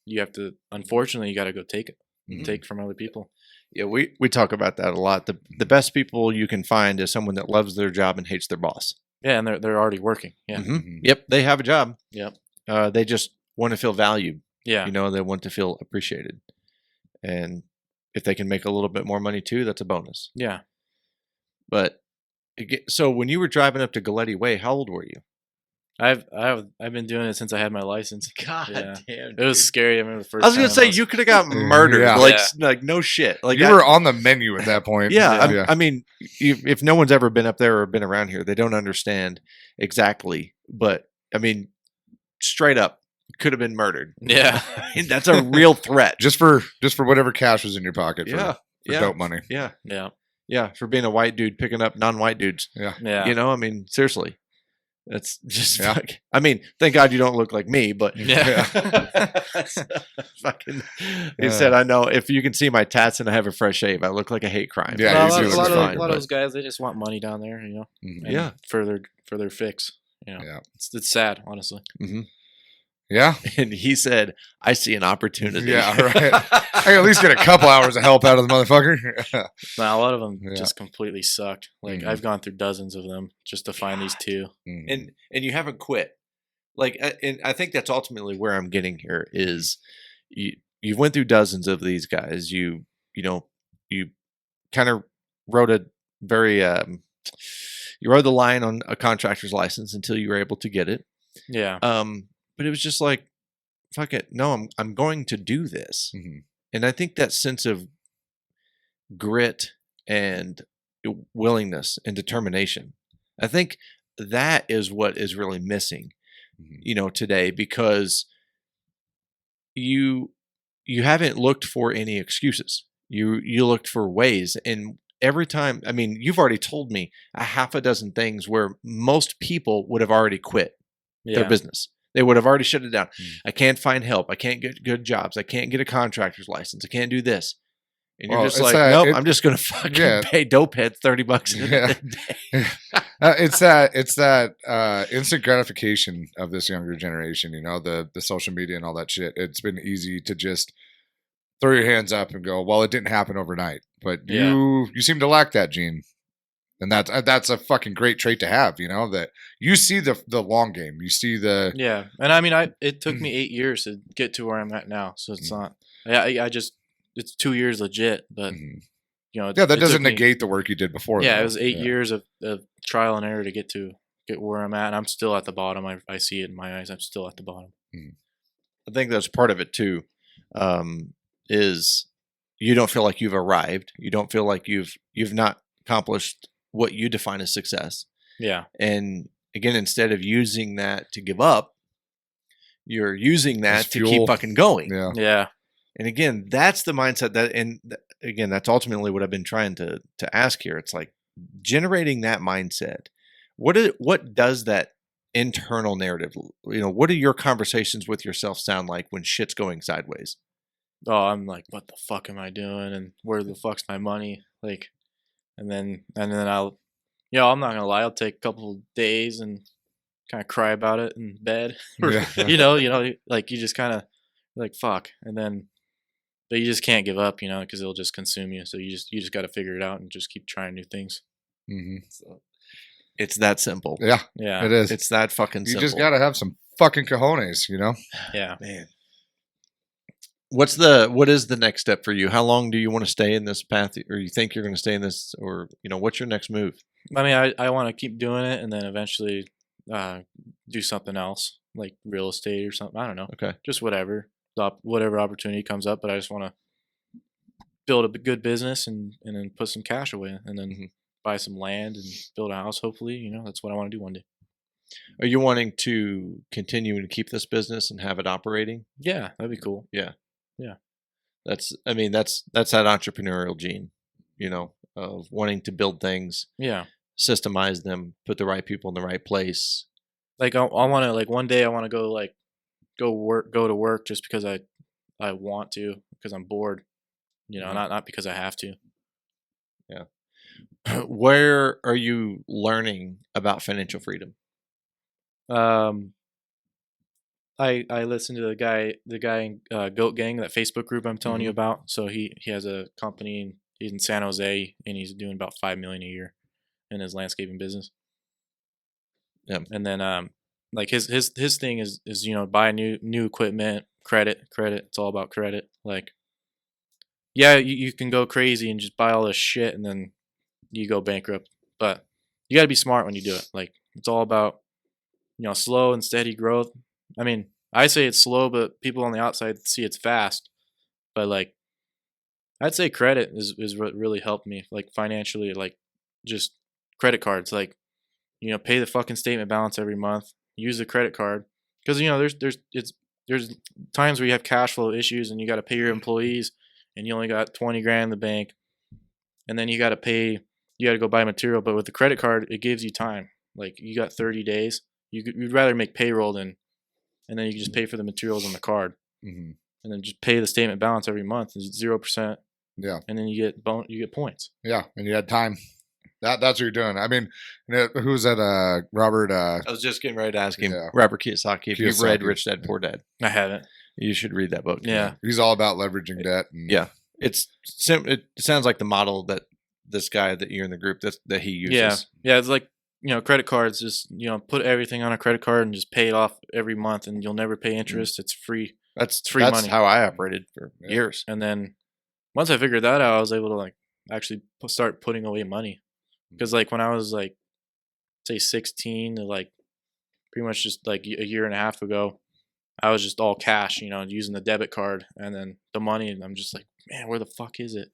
you have to, unfortunately, you got to go take it, take from other people. Yeah, we talk about that a lot. The best people you can find is someone that loves their job and hates their boss. Yeah, and they're already working. Yeah. Yep, they have a job. Yep. They just want to feel valued. Yeah. You know, they want to feel appreciated. And if they can make a little bit more money too, that's a bonus. Yeah. But so when you were driving up to Galletti Way, how old were you? I've been doing it since I had my license. God Yeah. damn. It was dude. scary. I remember the first I was gonna time say you could have got murdered. Yeah. Like no shit. Like you were on the menu at that point. Yeah, I mean, if no one's ever been up there or been around here, they don't understand exactly. But I mean, straight up, could have been murdered. Yeah. I mean, that's a real threat. just for whatever cash was in your pocket. Yeah, For yeah, dope money. yeah, Yeah. yeah. For being a white dude picking up non-white dudes. Yeah. Yeah. You know, I mean, seriously, that's just. Yeah. I mean, thank God you don't look like me, but Yeah. fucking. He said, "I know if you can see my tats and I have a fresh shave, I look like a hate crime." Yeah, Well, you a do lot, look of, fine, a lot but- of those guys, they just want money down there, Mhm. and Yeah. for their fix. Yeah. It's sad, honestly. Yeah. And he said, "I see an opportunity." Yeah, right. I can at least get a couple hours of help out of the motherfucker. Now, a lot of them Yeah. just completely sucked. Like Mhm. I've gone through dozens of them just to find these two. Mhm. and you haven't quit. Like, and I think that's ultimately where I'm getting here is you went through dozens of these guys. You kind of wrote a very you rode the line on a contractor's license until you were able to get it. Yeah. But it was just like, fuck it, no, I'm going to do this. Mhm. And I think that sense of grit and willingness and determination, I think that is what is really missing, Mhm. today, because you haven't looked for any excuses. You looked for ways, and every time, I mean, you've already told me a half a dozen things where most people would have already quit Yeah. their business. They would have already shut it down. Mm. I can't find help. I can't get good jobs. I can't get a contractor's license. I can't do this. And you're Well, just it's like, that- nope, it- I'm just gonna fucking yeah. pay dopehead $30 Yeah. a day. It's that instant gratification of this younger generation, the social media and all that shit. It's been easy to just throw your hands up and go, well, it didn't happen overnight, but Yeah. you seem to lack that gene. And that's a fucking great trait to have, that you see the long game. You see the Yeah. And I mean, it took me 8 years to get to where I'm at now. So it's not. I just it's 2 years legit, but Mhm. it that took doesn't me- negate the work you did before. Yeah, though. it was 8 Yeah. years of trial and error to get where I'm at, and I'm still at the bottom. I see it in my eyes. I'm still at the bottom. I think that's part of it too. Is you don't feel like you've arrived. You don't feel like you've not accomplished what you define as success. Yeah. And again, instead of using that to give up, you're using that As to fuel. keep fucking going. Yeah. Yeah. And again, that's the mindset again, that's ultimately what I've been trying to ask here. It's like generating that mindset. What does that internal narrative, what do your conversations with yourself sound like when shit's going sideways? Oh, I'm like, what the fuck am I doing? And where the fuck's my money? Like, and then I'll, I'm not gonna lie, I'll take a couple of days and kind of cry about it in bed. Yeah. Like you just kind of like fuck, and then, but you just can't give up, because it'll just consume you. So you just got to figure it out and just keep trying new things. Mhm. So it's that simple. Yeah, Yeah. it is. It's that fucking You simple. just got to have some fucking cojones, Yeah. Man. What is the next step for you? How long do you want to stay in this path, or you think you're going to stay in this, or what's your next move? I mean, I want to keep doing it and then eventually do something else, like real estate or something. I don't know. Okay. Just whatever. Whatever opportunity comes up, but I just want to build a good business and then put some cash away and then buy some land and build a house, hopefully. That's what I want to do one day. Are you wanting to continue to keep this business and have it operating? Yeah, that'd be cool. That's that entrepreneurial gene, of wanting to build things, Yeah. systemize them, put the right people in the right place. Like I want to, like one day I want to go to work just because I want to, because I'm bored, not because I have to. Where are you learning about financial freedom? I listened to the guy in Goat Gang, that Facebook group I'm telling you Mhm. about. So he has a company and he's in San Jose and he's doing about $5 million a year in his landscaping business. Yeah. And then like his thing is buy new equipment, credit. It's all about credit. Like, yeah, you can go crazy and just buy all this shit and then you go bankrupt. But you got to be smart when you do it. Like, it's all about, slow and steady growth. I mean, I say it's slow, but people on the outside see it's fast. But like, I'd say credit is what really helped me, like financially, like just credit cards, like, pay the fucking statement balance every month, use the credit card. Cause there's times where you have cash flow issues and you got to pay your employees and you only got 20 grand in the bank. And then you got to go buy material. But with the credit card, it gives you time. Like you got 30 days. You'd rather make payroll and then you can just pay for the materials on the card. Mm-hmm. And then just pay the statement balance every month. It's 0%. Yeah. And then you get points. Yeah. And you had time. That's what you're doing. I mean, who was that? Robert. I was just getting ready to ask him. Yeah. Robert Kiyosaki. If you've Kiyosaki. read Rich Dad Poor Dad, I haven't. you should read that book. Yeah. He's all about leveraging debt. And, Yeah. It sounds like the model that this guy that you're in the group that he uses. Yeah. It's like, credit cards, just, put everything on a credit card and just pay it off every month and you'll never pay interest. It's free. That's free that's money. how I operated for years. And then once I figured that out, I was able to like actually start putting away money. Because like when I was like, say 16 to like pretty much just like a year and a half ago, I was just all cash, using the debit card and then the money. And I'm just like, man, where the fuck is it?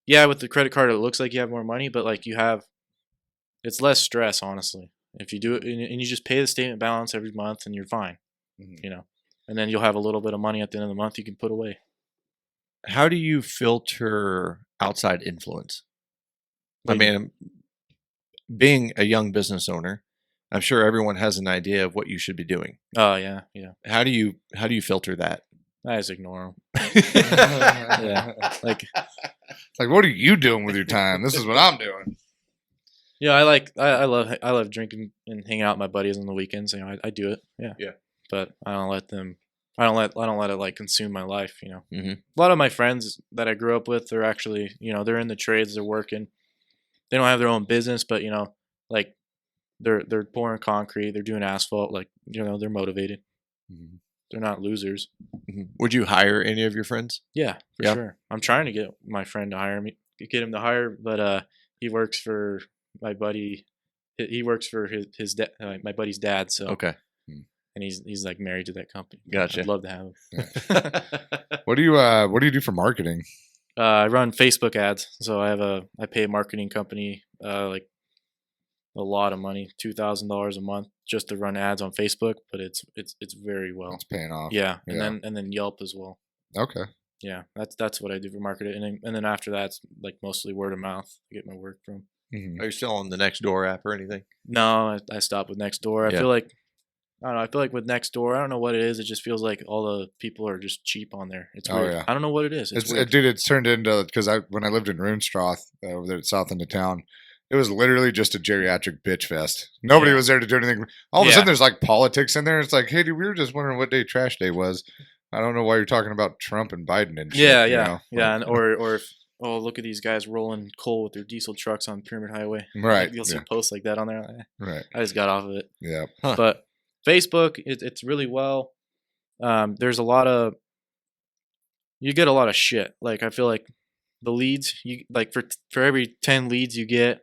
Yeah, with the credit card, it looks like you have more money, but like it's less stress, honestly. If you do it and you just pay the statement balance every month and you're fine, and then you'll have a little bit of money at the end of the month you can put away. How do you filter outside influence? I mean, being a young business owner, I'm sure everyone has an idea of what you should be doing. Oh yeah. How do you filter that? I just ignore them. Yeah, like what are you doing with your time? This is what I'm doing. Yeah, I love drinking and hanging out with my buddies on the weekends. I do it. Yeah. But I don't let it like consume my life. Mm-hmm. A lot of my friends that I grew up with, they're actually, they're in the trades, they're working. They don't have their own business, but like they're pouring concrete, they're doing asphalt, like they're motivated. Mm-hmm. They're not losers. Mm-hmm. Would you hire any of your friends? Yeah, for sure. I'm trying to get my friend to hire me, get him to hire, but he works for my buddy. He works for my buddy's dad. So okay. And he's like married to that company. Gotcha. I'd love to have him. Yeah. What do you do for marketing? I run Facebook ads. So I pay a marketing company like a lot of money, $2,000 a month just to run ads on Facebook, but it's very well. It's paying off. Yeah. And then Yelp as well. Okay. Yeah, that's what I do for marketing, and then after that, it's like mostly word of mouth to get my work from. Mm-hmm. Are you still on the Nextdoor app or anything? No, I stopped with Nextdoor. I feel like I don't know. I feel like with Nextdoor, I don't know what it is. It just feels like all the people are just cheap on there. It's weird. Yeah. I don't know what it is. It's weird. Dude, it's turned into, because when I lived in Runestroth over there south into town, it was literally just a geriatric bitch fest. Nobody was there to do anything. All of a sudden, there's like politics in there. It's like, hey, dude, we were just wondering what day trash day was. I don't know why you're talking about Trump and Biden and shit. Yeah. And or if look at these guys rolling coal with their diesel trucks on Pyramid Highway. Right. You'll see posts like that on there. Right. I just got off of it. Yeah. Huh. But Facebook, it's really well. There's you get a lot of shit. Like I feel like the leads you like for every 10 leads you get,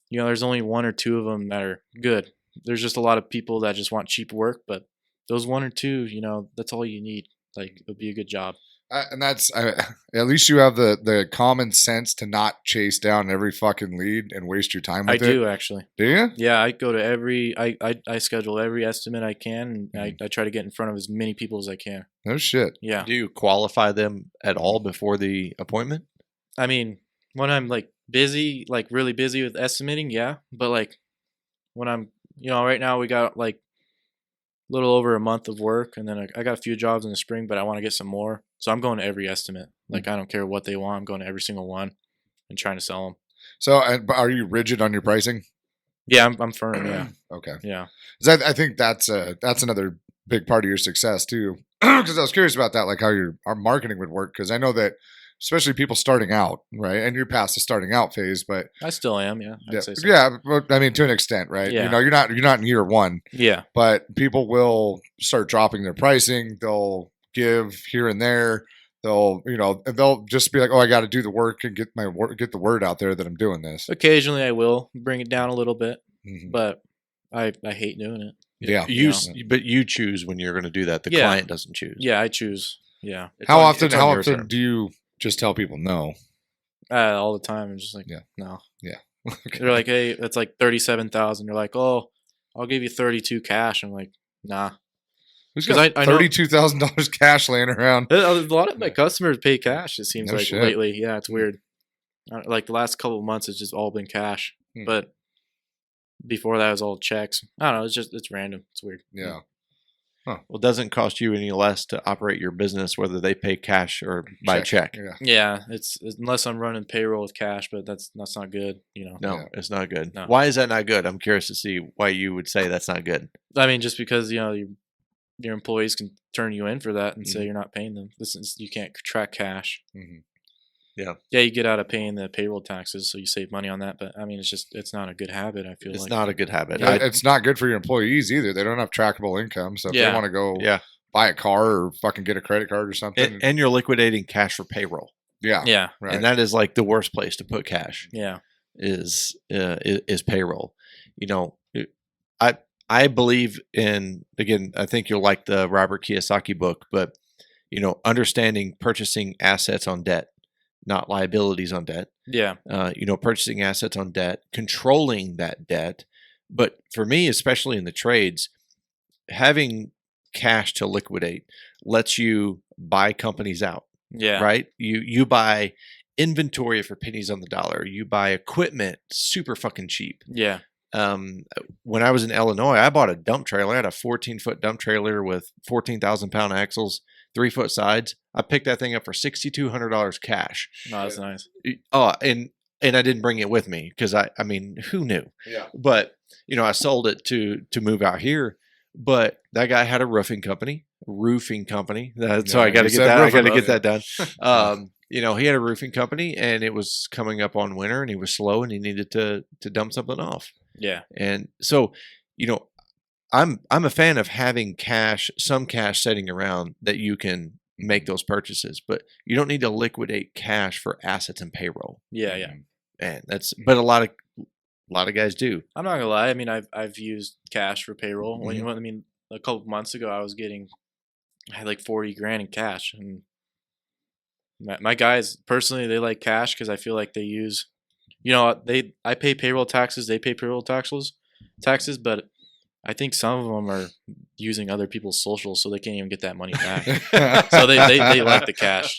there's only 1 or 2 of them that are good. There's just a lot of people that just want cheap work, but those 1 or 2, that's all you need. Like it'll be a good job. And that's at least you have the common sense to not chase down every fucking lead and waste your time with it. I do actually. Do you? Yeah, I go to I schedule every estimate I can, and I try to get in front of as many people as I can. No shit. Yeah. Do you qualify them at all before the appointment? I mean, when I'm like busy, like really busy with estimating, yeah. But like when I'm, right now we got like a little over a month of work, and then I got a few jobs in the spring, but I want to get some more. So I'm going to every estimate. Like I don't care what they want. I'm going to every single one and trying to sell them. So are you rigid on your pricing? Yeah, I'm firm. Yeah. Okay. Yeah. I think that's another big part of your success too. Because I was curious about that, like how our marketing would work. Because I know that, especially people starting out, right? And you're past the starting out phase, but I still am. Yeah. I'd say so. Yeah. I mean, to an extent, right? Yeah. You're not in year one. Yeah. But people will start dropping their pricing. They'll give here and there. They'll just be like, oh, I got to do the work and get the word out there that I'm doing this. Occasionally, I will bring it down a little bit, Mhm. but I hate doing it. Yeah. But you choose when you're going to do that. The Yeah. client doesn't choose. Yeah, I choose. Yeah, It's How on- often? it's on How your often terms. do you just tell people no? all the time. I'm just like, Yeah. no. Yeah. They're like, hey, that's like 37,000. They're like, oh, I'll give you 32 cash. I'm like, nah. Who's 'Cause got I know- $32,000 cash laying around? A lot of my customers pay cash. It seems No like shit. lately. Yeah, it's weird. Like the last couple of months, it's just all been cash. Hmm. But before that, it was all checks. I don't know. It's random. It's weird. Yeah. Well, it doesn't cost you any less to operate your business, whether they pay cash or by check. Yeah. Yeah, it's unless I'm running payroll with cash, but that's not good. No, Yeah. it's not good. No. Why is that not good? I'm curious to see why you would say that's not good. I mean, just because your employees can turn you in for that and say Mhm. you're not paying them. You can't track cash. Mhm. Yeah, you get out of paying the payroll taxes, so you save money on that. But I mean, it's not a good habit. I feel It's like not a good habit. Yeah, it's not good for your employees either. They don't have trackable income, so if they Yeah. want to go Yeah. buy a car or fucking get a credit card or something, And you're liquidating cash for payroll. yeah, yeah, right. And that is like the worst place to put cash yeah, is payroll. You know, I believe in, again, I think you'll like the Robert Kiyosaki book, but understanding purchasing assets on debt, not liabilities on debt. yeah, Purchasing assets on debt, controlling that debt. But for me, especially in the trades, having cash to liquidate lets you buy companies out, yeah, right? You buy inventory for pennies on the dollar. You buy equipment super fucking cheap. yeah, When I was in Illinois, I bought a dump trailer. I had a 14-foot dump trailer with 14,000-pound axles, 3-foot sides. I picked that thing up for $6,200 cash. no, that's nice. Oh, and I didn't bring it with me because I mean, who knew? Yeah. But I sold it to move out here. But that guy had a roofing company. So I got to you get said that. I got to roofing, get that done. He had a roofing company, and it was coming up on winter, and he was slow, and he needed to dump something off. Yeah, And so, I'm a fan of having some cash sitting around that you can make those purchases, but you don't need to liquidate cash for assets and payroll. yeah, yeah. And but a lot of guys do. I'm not gonna lie. I mean, I've used cash for payroll. Mhm. I mean, a couple months ago, I had like 40 grand in cash, and my guys personally, they like cash because I feel like they use, I pay payroll taxes, they pay payroll taxes, but I think some of them are using other people's socials, so they can't even get that money back. So they like the cash.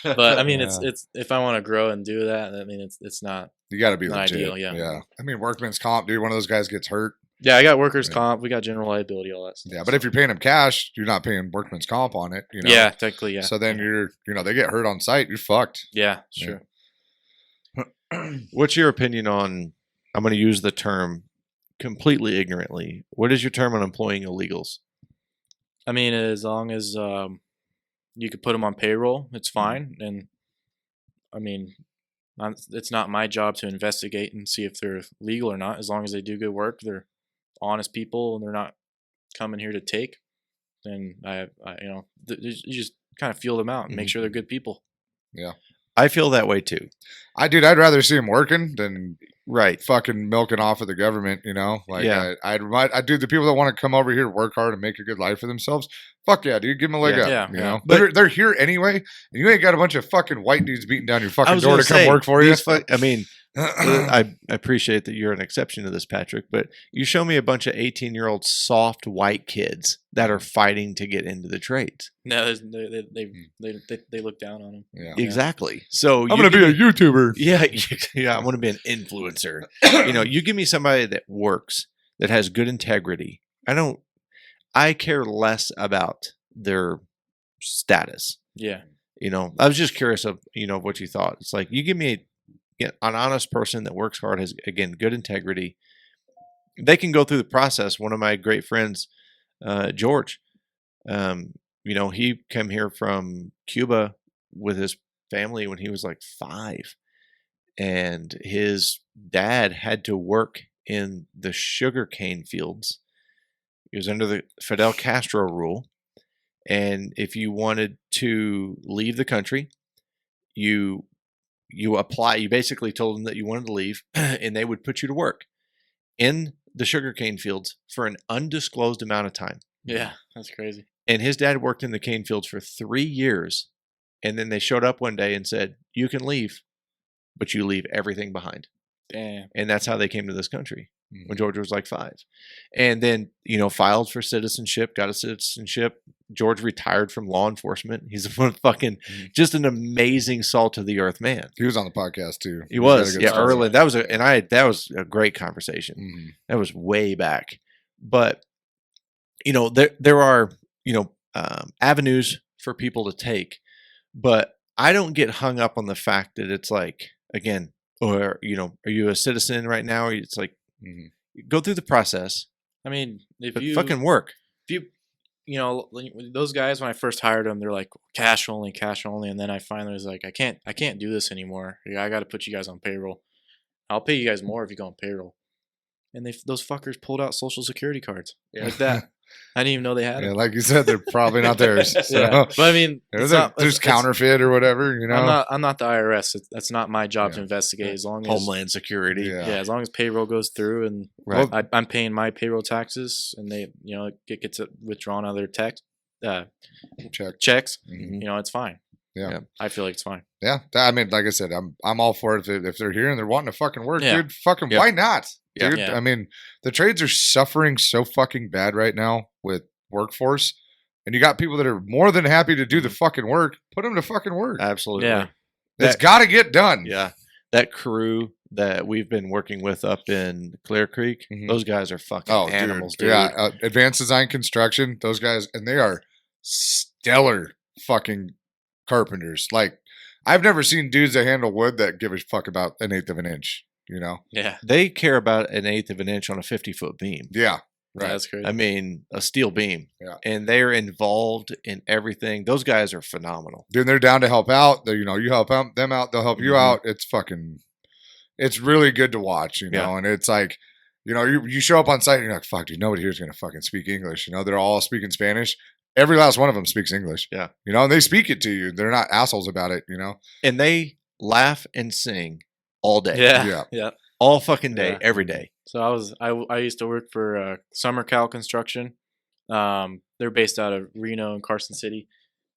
But I mean, it's if I want to grow and do that, I mean, it's not. You got to be Not legit. ideal, yeah. I mean, workman's comp, dude. One of those guys gets hurt. Yeah, I got workers' Yeah. comp, we got general liability, all that stuff. Yeah, but if you're paying them cash, you're not paying workman's comp on it. Yeah, technically, yeah. So then they get hurt on site. You're fucked. Yeah, Yeah. sure. What's your opinion on? I'm going to use the term completely ignorantly. What is your term on employing illegals? I mean, as long as you could put them on payroll, it's fine. And I mean, it's not my job to investigate and see if they're legal or not. As long as they do good work, they're honest people, and they're not coming here to take. Then you just kind of feel them out and make sure they're good people. Yeah. I feel that way too. I'd rather see them working than Right. fucking milking off of the government, Like, Yeah. I do the people that want to come over here, work hard, and make a good life for themselves. Fuck yeah, dude, give them a leg Yeah. up. Yeah. But- They're here anyway, and you ain't got a bunch of fucking white dudes beating down your I fucking was door gonna to come say, work for you. I appreciate that you're an exception to this, Patrick, but you show me a bunch of 18-year-old soft white kids that are fighting to get into the trades. No, they look down on them. Yeah. Exactly. So I'm gonna be a YouTuber. Yeah, yeah. I want to be an influencer. You give me somebody that works, that has good integrity. I care less about their status. Yeah, I was just curious of what you thought. It's like you give me an honest person that works hard, has again good integrity. They can go through the process. One of my great friends, George, he came here from Cuba with his family when he was like 5. And his dad had to work in the sugarcane fields. He was under the Fidel Castro rule, And if you wanted to leave the country, you apply. You basically told them that you wanted to leave, and they would put you to work in the sugarcane fields for an undisclosed amount of time. Yeah, that's crazy. And his dad worked in the cane fields for 3 years, and then they showed up one day and said, "You can leave, but you leave everything behind." Damn. And that's how they came to this country when George was like 5. And then, filed for citizenship, got a citizenship. George retired from law enforcement. He's a fucking just an amazing salt of the earth man. He was on the podcast too. He was, yeah, story. early. That was a great conversation. That was way back. But there are avenues for people to take, but I don't get hung up on the fact that it's like, again, or are you a citizen right now? Or it's like go through the process. I mean, but fucking work. If you those guys, when I first hired them, they're like cash only, and then I finally was like, I can't do this anymore. I got to put you guys on payroll. I'll pay you guys more if you go on payroll. And those fuckers pulled out social security cards like that. I didn't even know they had Yeah, them. like you said, they're probably not theirs. So. Yeah. But I mean, there's counterfeit or whatever. I'm not the IRS. That's not my job to investigate. As long as Homeland Security. as long as payroll goes through and I'm paying my payroll taxes, and they it gets withdrawn out of their checks. It's fine. Yeah. I feel like it's fine. Yeah, I mean, like I said, I'm all for it. If they're here and they're wanting to fucking work, dude, Yeah. why not? Yeah. Dude, I mean, the trades are suffering so fucking bad right now with workforce, and you got people that are more than happy to do the fucking work. Put them to fucking work. Absolutely. Yeah. It's got to get done. Yeah. That crew that we've been working with up in Clear Creek, those guys are fucking animals, dude. Yeah, Advanced Design Construction, those guys, and they are stellar fucking carpenters. Like, I've never seen dudes that handle wood that give a fuck about 1/8 of an inch. Yeah. They care about 1/8 of an inch on a 50-foot beam. Yeah. Right. That's crazy. I mean, a steel beam. Yeah. And they're involved in everything. Those guys are phenomenal. Dude, they're down to help out. You help them out, they'll help you out. It's really good to watch, and it's like, you show up on site and you're like, fuck, dude, nobody here is going to fucking speak English. They're all speaking Spanish. Every last one of them speaks English. Yeah. And they speak it to you. They're not assholes about it, And they laugh and sing all day. Yeah. All fucking day, Yeah. every day. So I used to work for Summer Cal Construction. They're based out of Reno and Carson City.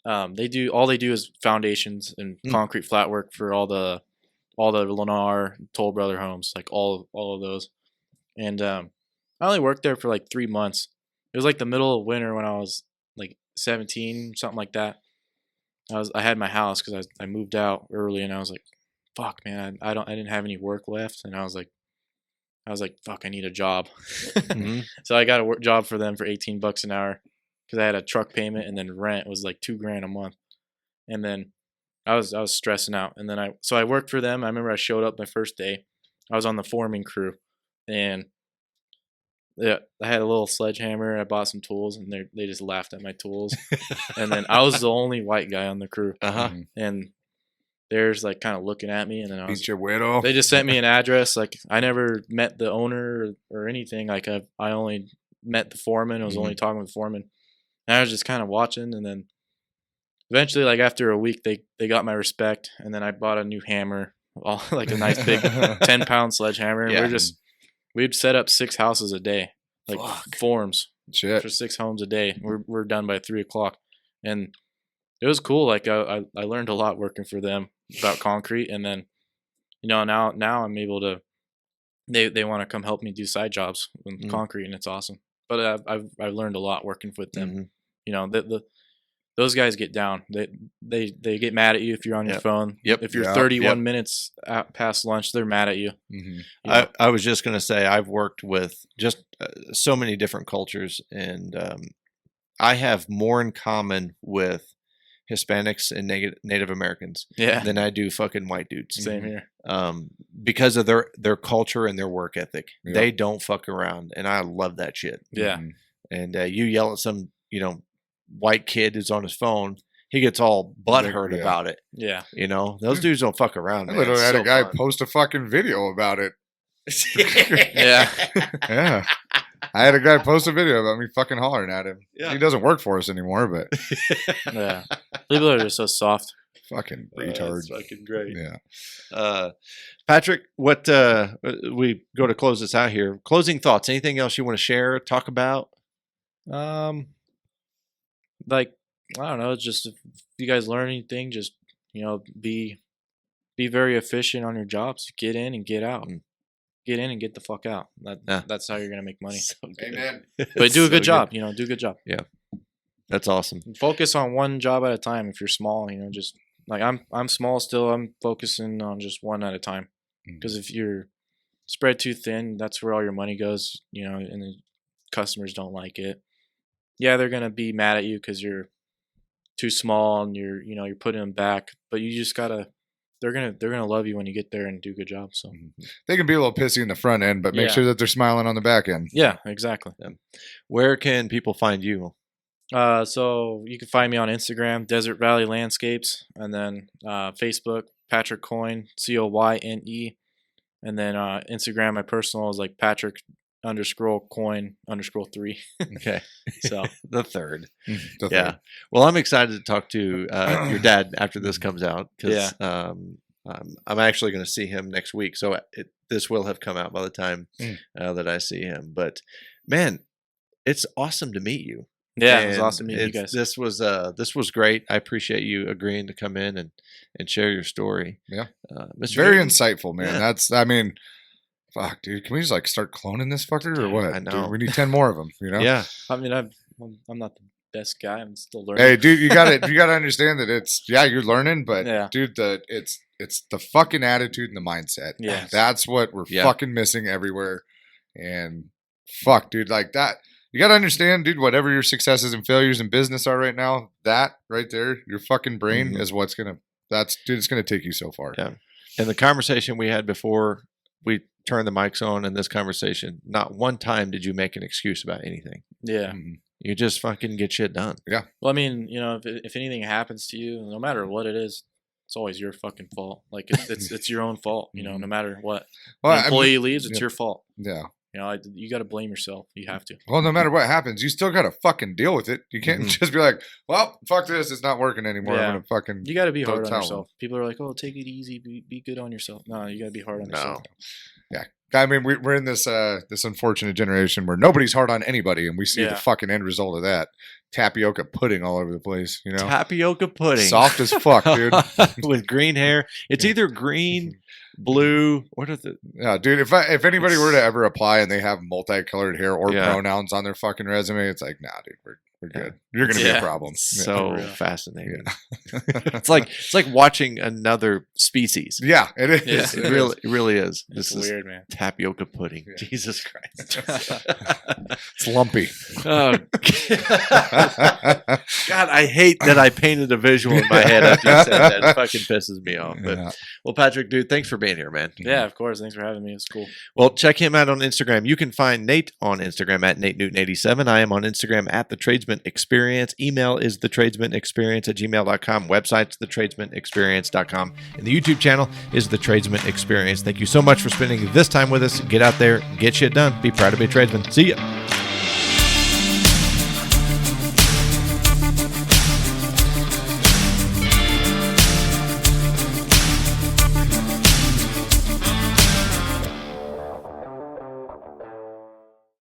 They do is foundations and concrete flat work for all the Lennar, Toll Brother homes, like all of those. And I only worked there for like 3 months. It was like the middle of winter when I was like 17, something like that. I had my house because I moved out early, and I was like, fuck, man, I didn't have any work left, and I was like, fuck, I need a job. So I got a job for them for $18 an hour because I had a truck payment, and then rent was like $2,000 a month. And then I was stressing out, and then I worked for them. I remember I showed up my first day. I was on the forming crew, and I had a little sledgehammer. I bought some tools, and they just laughed at my tools. And then I was the only white guy on the crew, and they're just like kind of looking at me, and then they just sent me an address. Like, I never met the owner or anything. Like, I only met the foreman. I was only talking with the foreman, and I was just kind of watching. And then eventually, like after a week, they got my respect, and then I bought a new hammer, like a nice big 10-pound sledgehammer. And we'd set up 6 houses a day, like forms for 6 homes a day. We're done by 3:00, and it was cool. Like I learned a lot working for them about concrete, and then now I'm able to. They want to come help me do side jobs with concrete, and it's awesome. But I've learned a lot working with them. Those guys get down. They get mad at you if you're on your phone. If you're 31 minutes past lunch, they're mad at you. I was just going to say, I've worked with just so many different cultures, and I have more in common with Hispanics and Native Americans than I do fucking white dudes. Same here. Because of their culture and their work ethic. They don't fuck around, and I love that shit. And you yell at some, white kid who's on his phone, he gets all butthurt about it. Those dudes don't fuck around. I literally had a guy post a fucking video about it. Yeah. I had a guy post a video about me fucking hollering at him. Yeah. He doesn't work for us anymore, but Yeah. People are just so soft. fucking retard. That's fucking great. Yeah. Patrick, what we go to close this out here. Closing thoughts. Anything else you want to share, talk about? Like, I don't know, just if you guys learn anything, just, be very efficient on your jobs. Get in and get out. Get in and get the fuck out. That's how you're going to make money. So good. Amen. But do a So good job, do a good job. That's awesome. Focus on one job at a time. If you're small, just like I'm small still, I'm focusing on just one at a time. Because if you're spread too thin, that's where all your money goes, and the customers don't like it. Yeah, they're going to be mad at you because you're too small and you're putting them back, but you just gotta, they're gonna love you when you get there and do a good job. So They can be a little pissy in the front end, but make sure that they're smiling on the back end. yeah, exactly. Where can people find you? So you can find me on Instagram, Desert Valley Landscapes, and then Facebook, Patrick Coyne, Coyne, and then Instagram, my personal is like Patrick_Coyne_3. Okay. So The third. The Yeah. third. Well, I'm excited to talk to your dad after this comes out because I'm actually going to see him next week. So this will have come out by the time that I see him. But man, it's awesome to meet you. yeah, it was And awesome meeting you guys. This was great. I appreciate you agreeing to come in and share your story. Yeah. Mr. Very Newton? insightful, man. Yeah. Fuck, dude. Can we just start cloning this fucker or what? I know. Dude, we need 10 more of them, Yeah. I mean, I'm not the best guy. I'm still learning. Hey, dude, you gotta understand that you're learning, but Yeah. dude, it's the fucking attitude and the mindset. Yeah. That's what we're Yeah. fucking missing everywhere. And fuck, dude, like that. You gotta understand, dude, whatever your successes and failures in business are right now, that right there, your fucking brain is what's it's gonna take you so far. Yeah. And the conversation we had before we turned the mics on in this conversation, not one time did you make an excuse about anything. Yeah. Mhm. You just fucking get shit done. Well, I mean, if anything happens to you, no matter what it is, it's always your fucking fault. Like it's your own fault. No matter what. Well, The employee leaves, it's your fault. Yeah. You got to blame yourself. You have to. Well, no matter what happens, you still gotta fucking deal with it. You can't just be like, well, fuck this, it's not working anymore. Yeah. I'm gonna fucking You got to be hard on tell yourself. People are like, "Oh, take it easy, be good on yourself." No, you got to be hard on yourself. Yeah. I mean, we're in this this unfortunate generation where nobody's hard on anybody, and we see the fucking end result of that. Tapioca pudding all over the place, Tapioca pudding. Soft as fuck, dude. With green hair. It's either green, blue, what are the Yeah, dude, if anybody were to ever apply and they have multicolored hair or Yeah. pronouns on their fucking resume, it's like, nah, dude, we're good. You're gonna be a problem. so Yeah. fascinating. It's like watching another species. Yeah, it is. Yeah. It really is. It's This is weird, man. tapioca pudding. Yeah. Jesus Christ. It's lumpy. Oh, God, I hate that I painted a visual in my head after you said that. It fucking pisses me off. But Yeah. well, Patrick, dude, thanks for being here, man. Yeah, of course. Thanks for having me. It's cool. Well, check him out on Instagram. You can find Nate on Instagram at NateNewton87. I am on Instagram at The Tradesman Experience. Email is thetradesmanexperience@gmail.com. Website's thetradesmanexperience.com. And the YouTube channel is The Tradesman Experience. Thank you so much for spending this time with us. Get out there, get shit done. Be proud to be a tradesman. See ya.